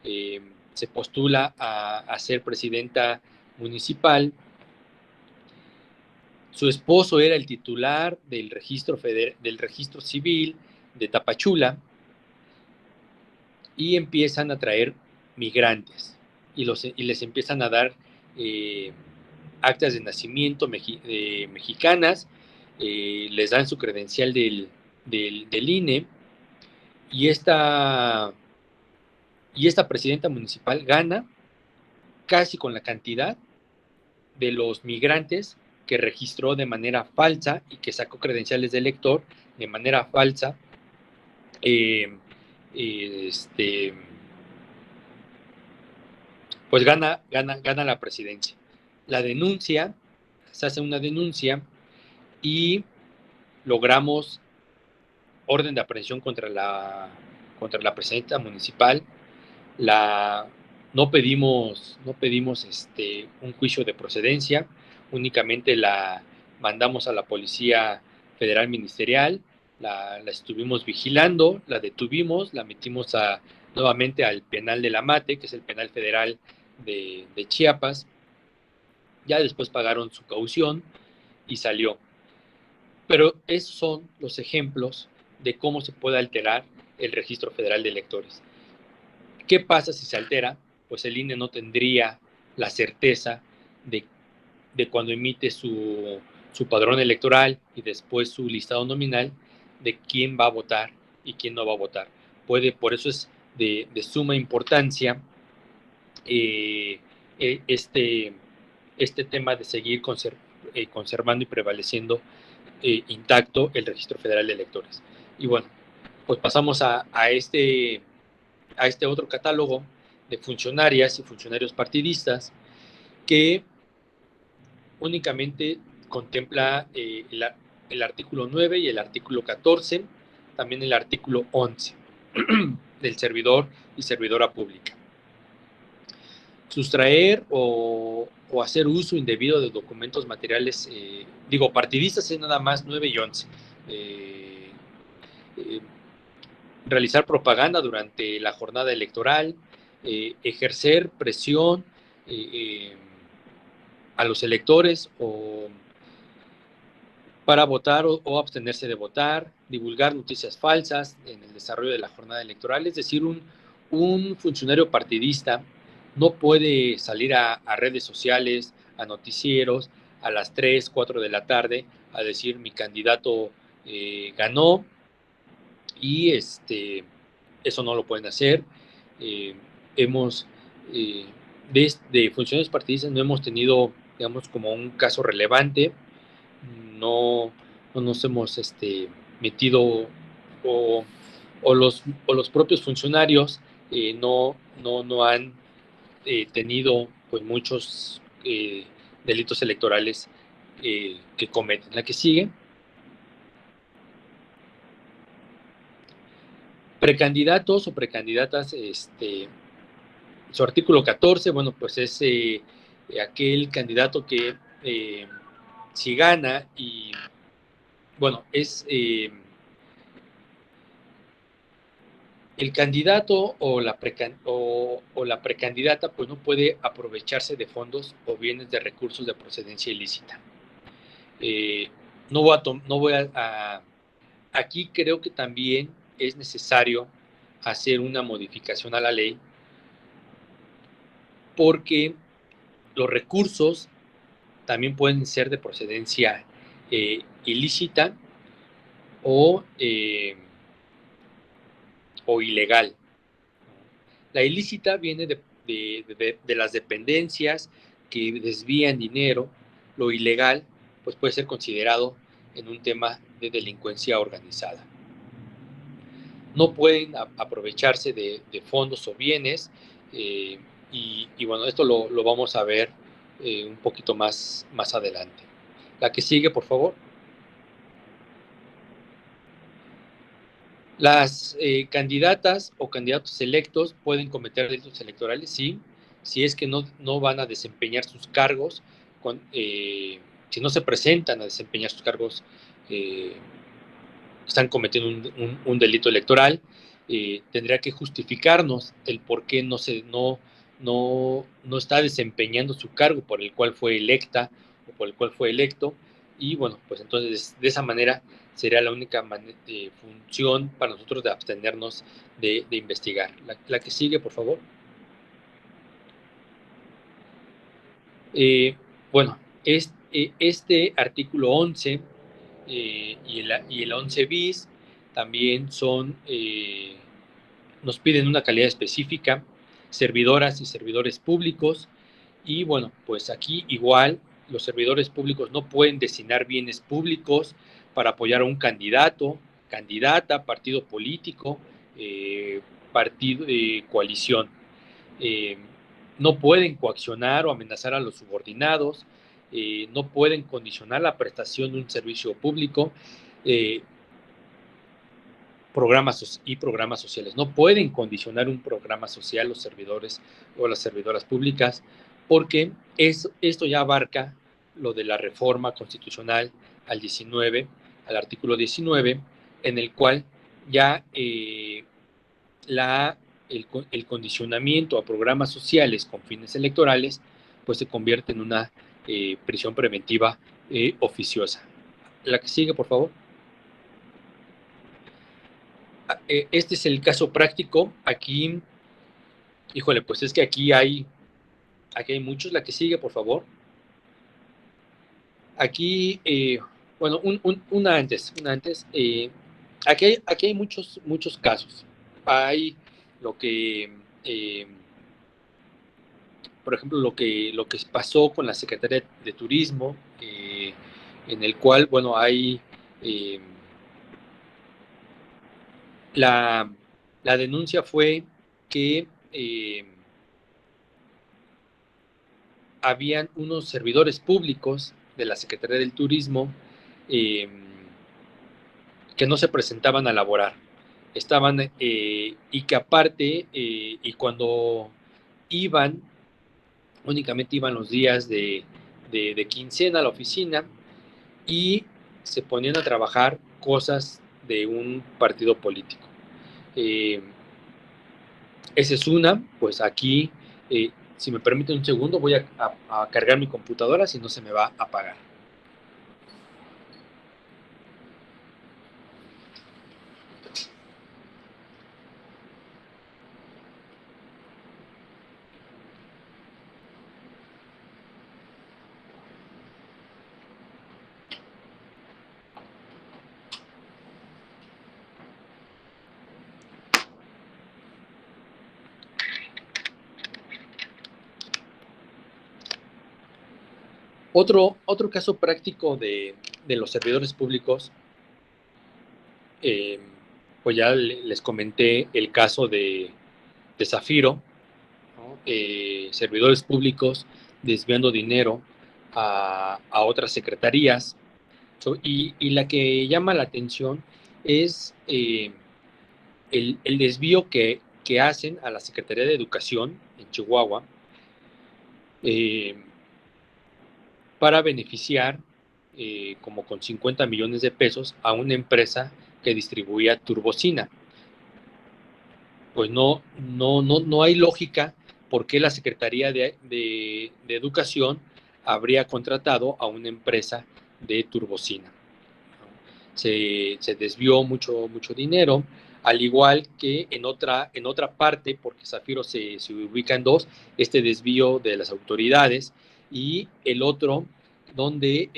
Speaker 2: eh, se postula a ser presidenta municipal. Su esposo era el titular del registro civil de Tapachula, y empiezan a traer migrantes y les empiezan a dar actas de nacimiento mexicanas, les dan su credencial del INE, y esta presidenta municipal gana casi con la cantidad de los migrantes que registró de manera falsa y que sacó credenciales de elector de manera falsa. Pues gana la presidencia. Se hace una denuncia y logramos orden de aprehensión contra la presidenta municipal. No pedimos un juicio de procedencia, únicamente la mandamos a la Policía Federal Ministerial, la estuvimos vigilando, la detuvimos, la metimos nuevamente al penal de la Mate, que es el penal federal de Chiapas. Ya después pagaron su caución y salió. Pero esos son los ejemplos de cómo se puede alterar el Registro Federal de Electores. ¿Qué pasa si se altera? Pues el INE no tendría la certeza de cuando emite su padrón electoral y después su listado nominal, de quién va a votar y quién no va a votar. Por eso es de suma importancia este tema de seguir conservando y prevaleciendo intacto el Registro Federal de Electores. Y bueno, pues pasamos a este otro catálogo de funcionarias y funcionarios partidistas, que únicamente contempla el artículo 9 y el artículo 14, también el artículo 11 del servidor y servidora pública. Sustraer o hacer uso indebido de documentos materiales, partidistas, es nada más 9 y 11. Realizar propaganda durante la jornada electoral, ejercer presión a los electores para votar o abstenerse de votar, divulgar noticias falsas en el desarrollo de la jornada electoral. Es decir, un funcionario partidista no puede salir a redes sociales, a noticieros, a las 3, 4 de la tarde, a decir mi candidato ganó, y eso no lo pueden hacer. De funcionarios partidistas no hemos tenido, digamos, como un caso relevante. No nos hemos metido, o los propios funcionarios no han tenido pues muchos delitos electorales que cometen. La que sigue. Precandidatos o precandidatas, su artículo 14, bueno, pues es aquel candidato que si gana y, bueno, es el candidato o la precandidata, pues no puede aprovecharse de fondos o bienes de recursos de procedencia ilícita. Aquí creo que también es necesario hacer una modificación a la ley, porque los recursos también pueden ser de procedencia ilícita o ilegal. La ilícita viene de las dependencias que desvían dinero. Lo ilegal, pues puede ser considerado en un tema de delincuencia organizada. No pueden aprovecharse de fondos o bienes, y bueno, esto lo vamos a ver un poquito más adelante. La que sigue, por favor. Las candidatas o candidatos electos pueden cometer delitos electorales, sí, si es que no van a desempeñar sus cargos, si no se presentan a desempeñar sus cargos, están cometiendo un delito electoral. Tendría que justificarnos el por qué no está desempeñando su cargo por el cual fue electa o por el cual fue electo, y bueno, pues entonces de esa manera sería la única función para nosotros de abstenernos de investigar. La que sigue, por favor. Bueno, este artículo 11 y el 11 bis también nos piden una calidad específica, servidoras y servidores públicos, y bueno, pues aquí igual los servidores públicos no pueden destinar bienes públicos para apoyar a un candidato, candidata, partido político, partido de coalición. No pueden coaccionar o amenazar a los subordinados, no pueden condicionar la prestación de un servicio público, programas sociales. No pueden condicionar un programa social los servidores o las servidoras públicas, porque esto ya abarca lo de la reforma constitucional al artículo 19, en el cual ya el condicionamiento a programas sociales con fines electorales pues se convierte en una prisión preventiva oficiosa. La que sigue, por favor. Este es el caso práctico. Aquí, híjole, pues es que aquí hay muchos. La que sigue, por favor. Aquí, bueno, una antes. Aquí hay muchos casos. Hay lo que, por ejemplo, lo que pasó con la Secretaría de Turismo, en el cual, bueno, hay la denuncia fue que habían unos servidores públicos de la Secretaría del Turismo que no se presentaban a laborar. Estaban, y que aparte, y cuando iban, únicamente iban los días de quincena a la oficina y se ponían a trabajar cosas de un partido político. Esa es una. Pues aquí, si me permiten un segundo, voy a cargar mi computadora, si no se me va a apagar. Otro caso práctico de los servidores públicos, pues ya les comenté el caso de Zafiro, ¿no? Servidores públicos desviando dinero a otras el desvío que hacen a la Secretaría de Educación en Chihuahua para beneficiar como con 50 millones de pesos a una empresa que distribuía turbocina. Pues no hay lógica por qué la Secretaría de Educación habría contratado a una empresa de turbocina. Se desvió mucho dinero, al igual que en otra parte, porque Zafiro se ubica en dos, este desvío de las autoridades y el otro donde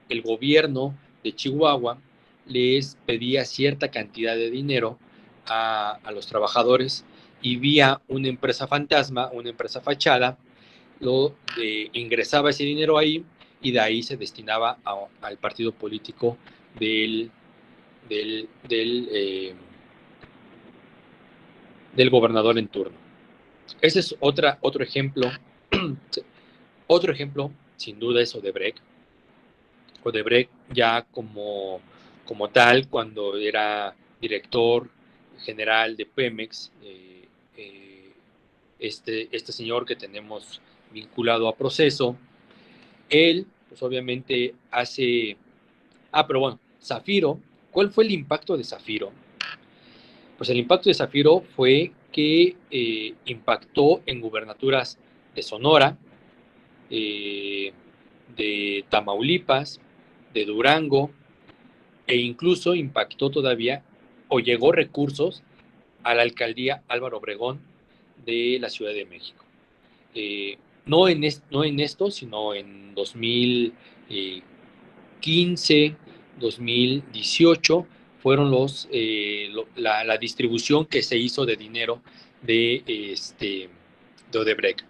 Speaker 2: el gobierno de Chihuahua les pedía cierta cantidad de dinero a los trabajadores y vía una empresa fantasma, una empresa fachada, ingresaba ese dinero ahí y de ahí se destinaba al partido político del gobernador en turno. Ese es otro ejemplo. Otro ejemplo, sin duda, es Odebrecht. Odebrecht ya como tal, cuando era director general de Pemex, este señor que tenemos vinculado a proceso, él, pues obviamente hace... pero bueno, Zafiro, ¿cuál fue el impacto de Zafiro? Pues el impacto de Zafiro fue que impactó en gubernaturas de Sonora, de Tamaulipas, de Durango, e incluso impactó todavía o llegó recursos a la alcaldía Álvaro Obregón de la Ciudad de México. No en esto, sino en 2015, 2018, fueron la distribución que se hizo de dinero de Odebrecht.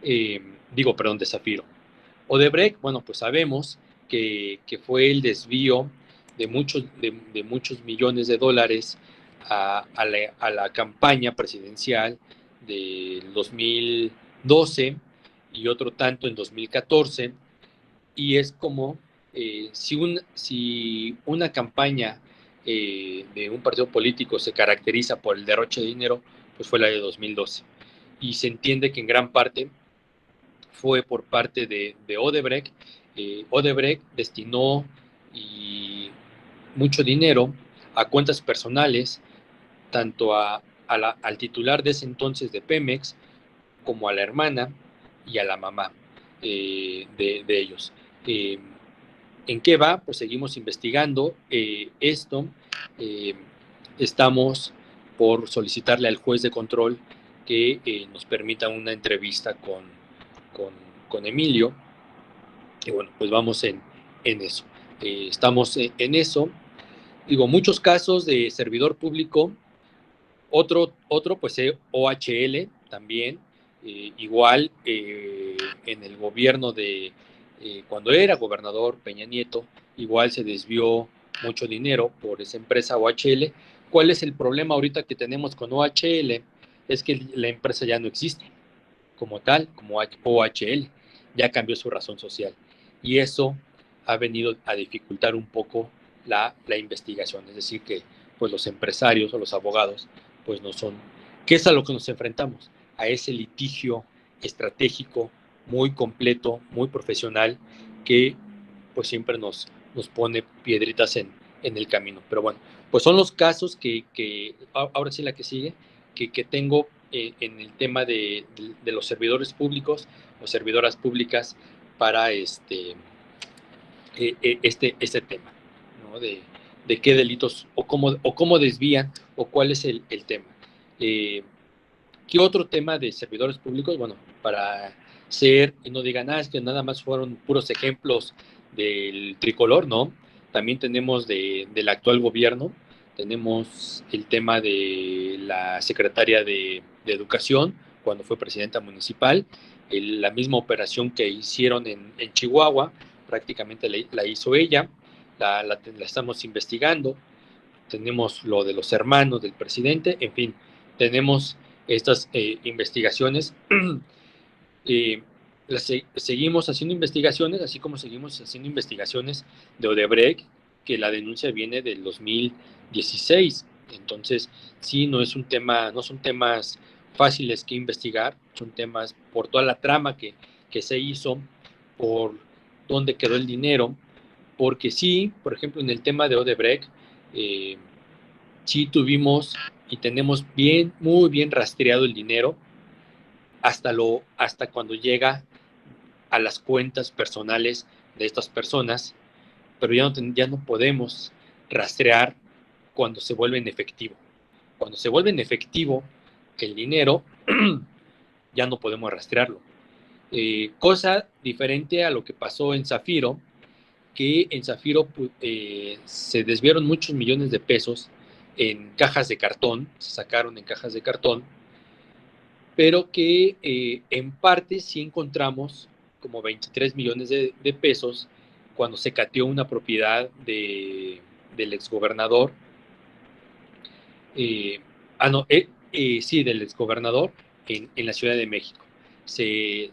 Speaker 2: De Zafiro. Odebrecht, bueno, pues sabemos que fue el desvío de muchos millones de dólares a la campaña presidencial del 2012 y otro tanto en 2014, y es como si una campaña de un partido político se caracteriza por el derroche de dinero, pues fue la de 2012, y se entiende que en gran parte fue por parte de Odebrecht. Odebrecht destinó mucho dinero a cuentas personales, tanto al titular de ese entonces de Pemex, como a la hermana y a la mamá de ellos. ¿En qué va? Pues seguimos investigando esto. Estamos por solicitarle al juez de control que nos permita una entrevista con Emilio, y bueno, pues vamos en eso. Estamos en eso. Digo, muchos casos de servidor público, otro pues OHL también, igual en el gobierno de, cuando era gobernador Peña Nieto, igual se desvió mucho dinero por esa empresa OHL. ¿Cuál es el problema ahorita que tenemos con OHL? Es que la empresa ya no existe como tal, como OHL, ya cambió su razón social, y eso ha venido a dificultar un poco la investigación, es decir, que pues los empresarios o los abogados pues no son, ¿qué es a lo que nos enfrentamos? A ese litigio estratégico muy completo, muy profesional, que pues siempre nos pone piedritas en el camino. Pero bueno, pues son los casos que ahora sí la que sigue, que tengo en el tema de los servidores públicos o servidoras públicas para este tema, ¿no? De qué delitos o cómo desvían o cuál es el tema. ¿Qué otro tema de servidores públicos? Bueno, para ser, y no digan, es que nada más fueron puros ejemplos del tricolor, ¿no? También tenemos del actual gobierno, tenemos el tema de la secretaria de Educación, cuando fue presidenta municipal, la misma operación que hicieron en Chihuahua, prácticamente la hizo ella, la estamos investigando. Tenemos lo de los hermanos del presidente, en fin, tenemos estas investigaciones. Seguimos haciendo investigaciones, así como seguimos haciendo investigaciones de Odebrecht, que la denuncia viene del 2016. Entonces, sí, no son temas fáciles que investigar, son temas por toda la trama que se hizo, por dónde quedó el dinero, porque sí, por ejemplo, en el tema de Odebrecht, sí tuvimos y tenemos muy bien rastreado el dinero hasta cuando llega a las cuentas personales de estas personas, pero ya no podemos rastrear cuando se vuelve en efectivo. Cuando se vuelve en efectivo el dinero, ya no podemos rastrearlo. Cosa diferente a lo que pasó en Zafiro, que en Zafiro se desviaron muchos millones de pesos en cajas de cartón, se sacaron en cajas de cartón, pero que en parte sí encontramos como 23 millones de pesos cuando se cateó una propiedad del exgobernador, sí, del exgobernador en la Ciudad de México. Se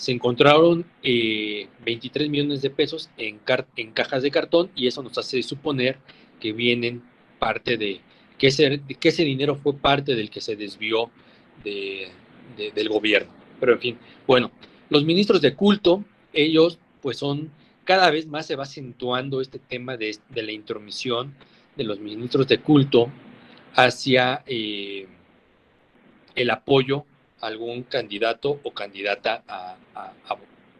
Speaker 2: encontraron 23 millones de pesos en cajas de cartón, y eso nos hace suponer que vienen parte que ese dinero fue parte del que se desvió del gobierno. Pero en fin, bueno, los ministros de culto, ellos pues cada vez más se va acentuando este tema de la intromisión de los ministros de culto hacia el apoyo a algún candidato o candidata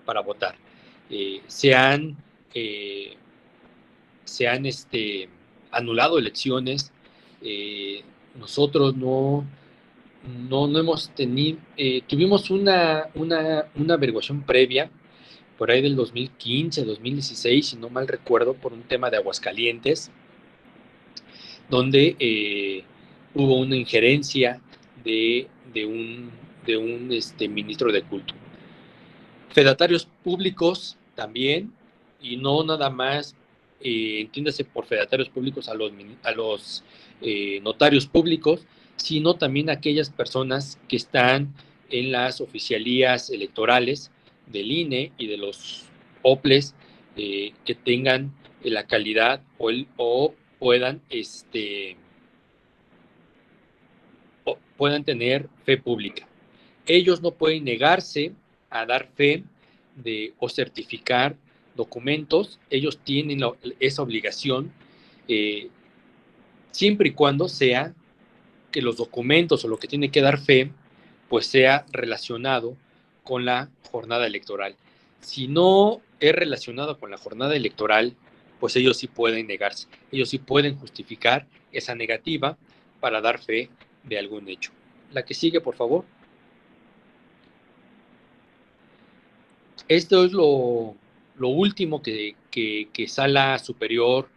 Speaker 2: para votar. Se han anulado elecciones. Nosotros no hemos tenido, tuvimos una averiguación previa por ahí del 2015, 2016, si no mal recuerdo, por un tema de Aguascalientes, donde hubo una injerencia de un ministro de culto. Fedatarios públicos también, y no nada más, entiéndase por fedatarios públicos a los notarios públicos, sino también a aquellas personas que están en las oficialías electorales del INE y de los OPLES, que tengan la calidad o puedan tener fe pública. Ellos no pueden negarse a dar fe o certificar documentos. Ellos tienen esa obligación, siempre y cuando sea que los documentos o lo que tiene que dar fe pues sea relacionado con la jornada electoral. Si no es relacionado con la jornada electoral, pues ellos sí pueden negarse, ellos sí pueden justificar esa negativa para dar fe de algún hecho. La que sigue, por favor. Esto es lo último que Sala Superior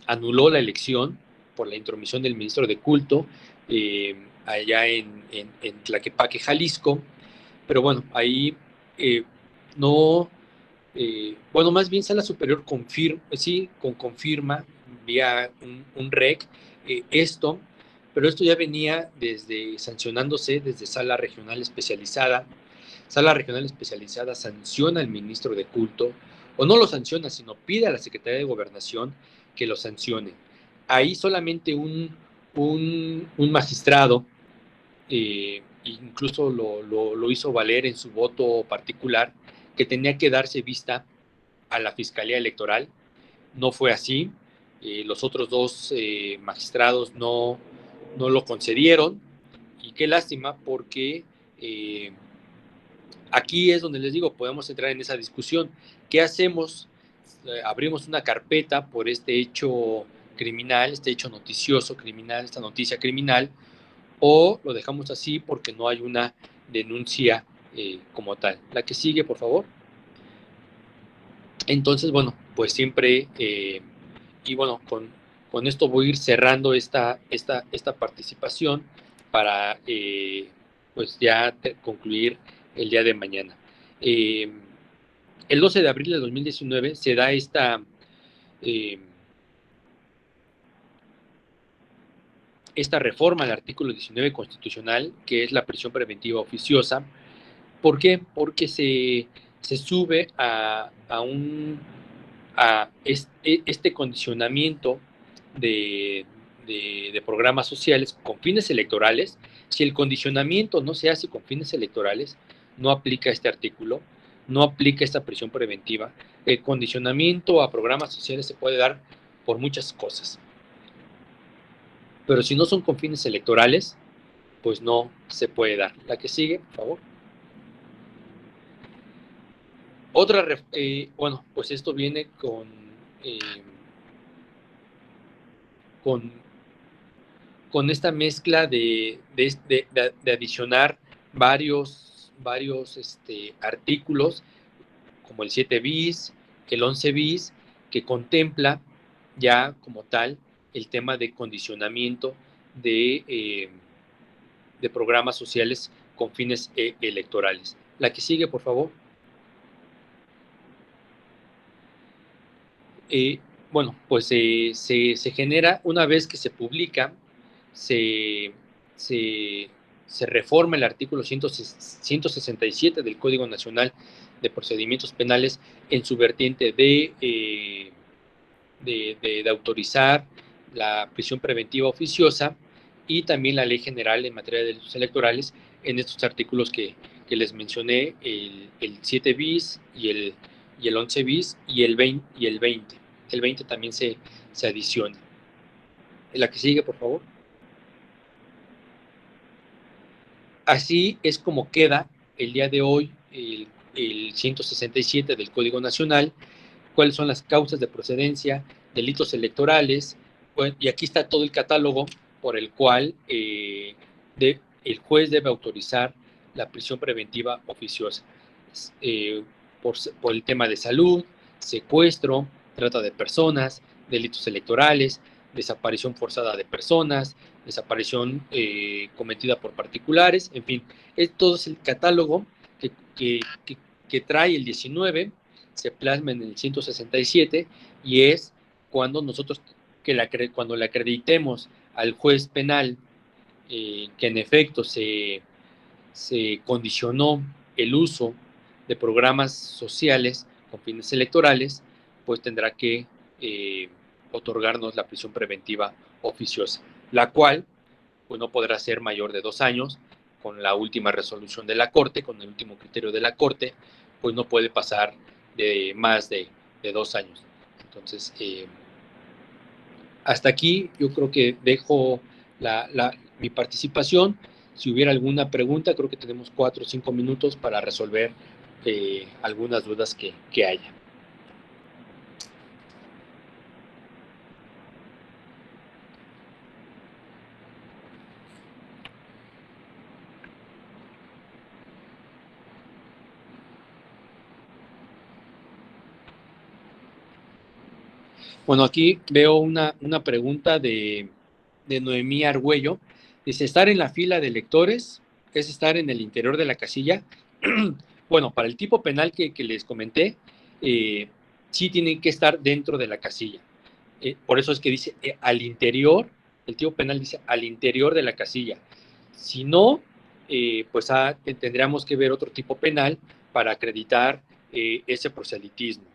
Speaker 2: anuló la elección por la intromisión del ministro de culto allá en Tlaquepaque, Jalisco. Pero bueno, ahí bueno, más bien Sala Superior confirma vía un REC esto, pero esto ya venía sancionándose desde Sala Regional Especializada. Sala Regional Especializada sanciona al ministro de culto, o no lo sanciona, sino pide a la Secretaría de Gobernación que lo sancione. Ahí solamente un magistrado, incluso lo hizo valer en su voto particular, que tenía que darse vista a la Fiscalía Electoral. No fue así. Los otros dos magistrados no lo concedieron, y qué lástima, porque aquí es donde les digo, podemos entrar en esa discusión. ¿Qué hacemos? Abrimos una carpeta por este hecho criminal, este hecho noticioso criminal, esta noticia criminal, o lo dejamos así porque no hay una denuncia como tal. La que sigue, por favor. Entonces, bueno, pues siempre, y bueno, con esto voy a ir cerrando esta participación para pues ya concluir el día de mañana. El 12 de abril de 2019 se da esta reforma al artículo 19 constitucional, que es la prisión preventiva oficiosa, ¿Por qué? Porque se sube a este condicionamiento de programas sociales con fines electorales. Si el condicionamiento no se hace con fines electorales, no aplica este artículo, no aplica esta prisión preventiva. El condicionamiento a programas sociales se puede dar por muchas cosas. Pero si no son con fines electorales, pues no se puede dar. La que sigue, por favor. Otra, bueno, pues esto viene con esta mezcla de adicionar varios artículos, como el 7 bis, el 11 bis, que contempla ya como tal el tema de condicionamiento de programas sociales con fines electorales. La que sigue, por favor. Bueno, pues se genera, una vez que se publica, se reforma el artículo 167 del Código Nacional de Procedimientos Penales en su vertiente de autorizar la prisión preventiva oficiosa, y también la Ley General en materia de delitos electorales en estos artículos que les mencioné, el 7 bis y el 11 bis y el 20. El 20 también se adiciona. La que sigue, por favor. Así es como queda el día de hoy el 167 del Código Nacional. ¿Cuáles son las causas de procedencia, delitos electorales? Bueno, y aquí está todo el catálogo por el cual el juez debe autorizar la prisión preventiva oficiosa. Por el tema de salud, secuestro, trata de personas, delitos electorales, desaparición forzada de personas, desaparición cometida por particulares, en fin, todo es el catálogo que trae el 19, se plasma en el 167, y es cuando nosotros, cuando le acreditemos al juez penal que en efecto se condicionó el uso de programas sociales con fines electorales, pues tendrá que otorgarnos la prisión preventiva oficiosa, la cual pues no podrá ser mayor de 2 años. Con la última resolución de la Corte, con el último criterio de la Corte, pues no puede pasar de más de 2 años. Entonces, hasta aquí yo creo que dejo mi participación. Si hubiera alguna pregunta, creo que tenemos 4 o 5 minutos para resolver algunas dudas que haya. Bueno, aquí veo una pregunta de Noemí Argüello. Dice, ¿estar en la fila de lectores es estar en el interior de la casilla? Bueno, para el tipo penal que les comenté, sí tienen que estar dentro de la casilla. Por eso es que dice al interior, el tipo penal dice al interior de la casilla. Si no, pues tendríamos que ver otro tipo penal para acreditar ese proselitismo.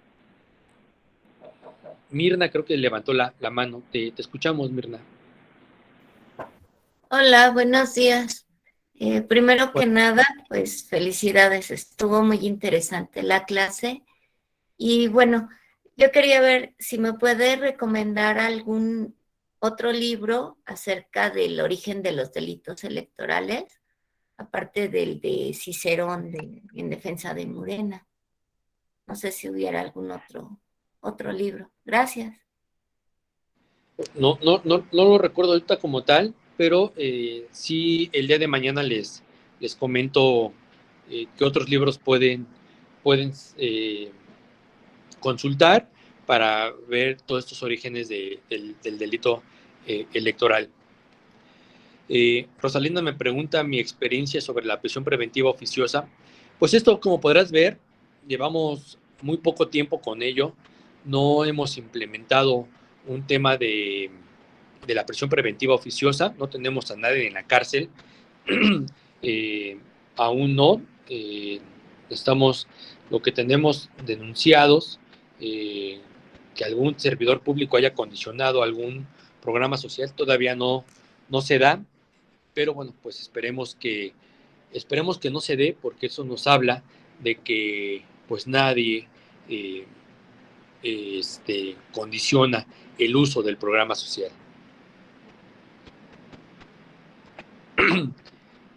Speaker 2: Mirna creo que levantó la mano. Te escuchamos, Mirna.
Speaker 4: Hola, buenos días. Primero que nada, pues felicidades, estuvo muy interesante la clase. Y bueno, yo quería ver si me puede recomendar algún otro libro acerca del origen de los delitos electorales, aparte del de Cicerón en defensa de Morena. No sé si hubiera algún otro libro. Gracias.
Speaker 2: No lo recuerdo ahorita como tal, pero sí el día de mañana les comento qué otros libros pueden consultar para ver todos estos orígenes del delito electoral. Rosalinda me pregunta mi experiencia sobre la prisión preventiva oficiosa. Pues esto, como podrás ver, llevamos muy poco tiempo con ello. No hemos implementado un tema de la prisión preventiva oficiosa. No tenemos a nadie en la cárcel. Aún no. estamos, lo que tenemos denunciados, que algún servidor público haya condicionado algún programa social, todavía no se da, pero bueno, pues esperemos que no se dé, porque eso nos habla de que pues nadie condiciona el uso del programa social.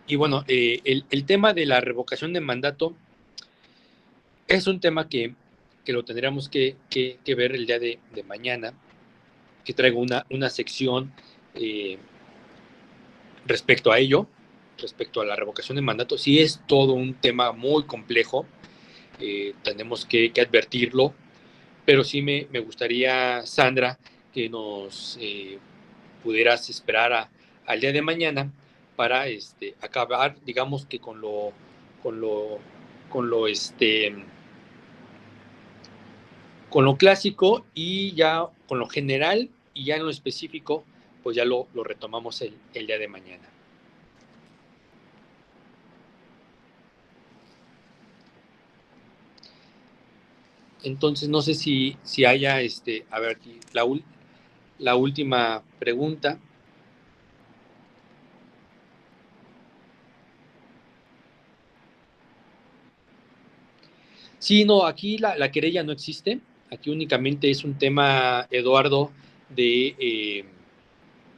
Speaker 2: Y bueno, el tema de la revocación de mandato es un tema que lo tendríamos que ver el día de mañana, que traigo una sección respecto a ello, respecto a la revocación de mandato. Sí es todo un tema muy complejo, tenemos que advertirlo, pero sí me gustaría, Sandra, que nos pudieras esperar al día de mañana para acabar, digamos que con lo clásico, y ya con lo general, y ya en lo específico, pues ya lo retomamos el día de mañana. Entonces, no sé si haya, a ver, aquí, la última pregunta. Sí, no, aquí la querella no existe. Aquí únicamente es un tema, Eduardo, de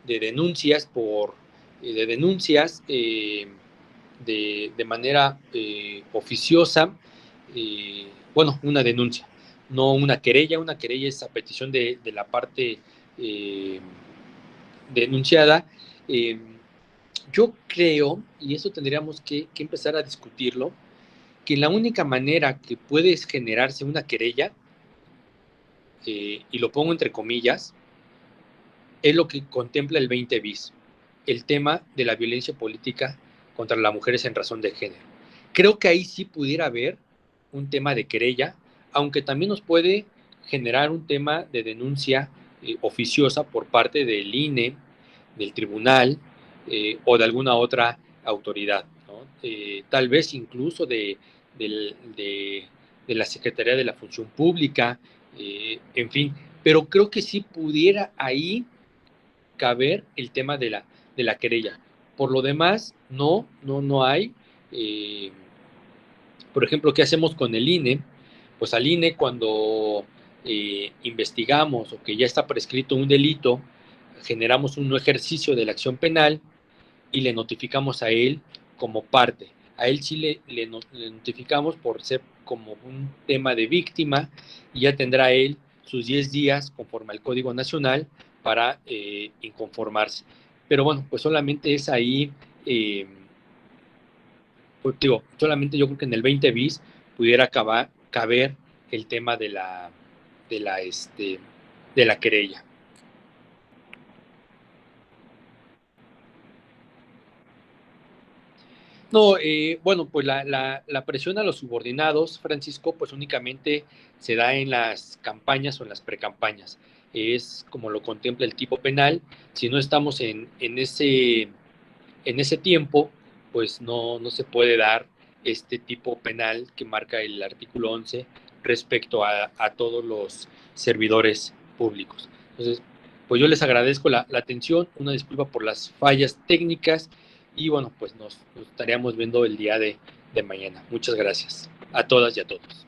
Speaker 2: denuncias de manera oficiosa. Bueno, una denuncia, no una querella. Una querella es a petición de la parte denunciada. Yo creo, y eso tendríamos que empezar a discutirlo, que la única manera que puede generarse una querella, y lo pongo entre comillas, es lo que contempla el 20 bis, el tema de la violencia política contra las mujeres en razón de género. Creo que ahí sí pudiera haber un tema de querella, aunque también nos puede generar un tema de denuncia oficiosa por parte del INE, del tribunal, o de alguna otra autoridad, ¿no? Tal vez incluso de la Secretaría de la Función Pública, en fin, pero creo que sí pudiera ahí caber el tema de la querella. Por lo demás, no hay. Por ejemplo, ¿qué hacemos con el INE? Pues al INE, cuando investigamos o que ya está prescrito un delito, generamos un ejercicio de la acción penal y le notificamos a él como parte. A él sí le notificamos por ser como un tema de víctima, y ya tendrá él sus 10 días conforme al Código Nacional para inconformarse. Pero bueno, pues solamente es ahí, pues digo, solamente yo creo que en el 20 bis pudiera caber el tema de la querella. No, bueno, pues la presión a los subordinados, Francisco, pues únicamente se da en las campañas o en las precampañas. Es como lo contempla el tipo penal. Si no estamos en ese tiempo, pues no se puede dar este tipo penal que marca el artículo 11 respecto a todos los servidores públicos. Entonces, pues yo les agradezco la atención, una disculpa por las fallas técnicas, y bueno, pues nos estaríamos viendo el día de mañana. Muchas gracias a todas y a todos.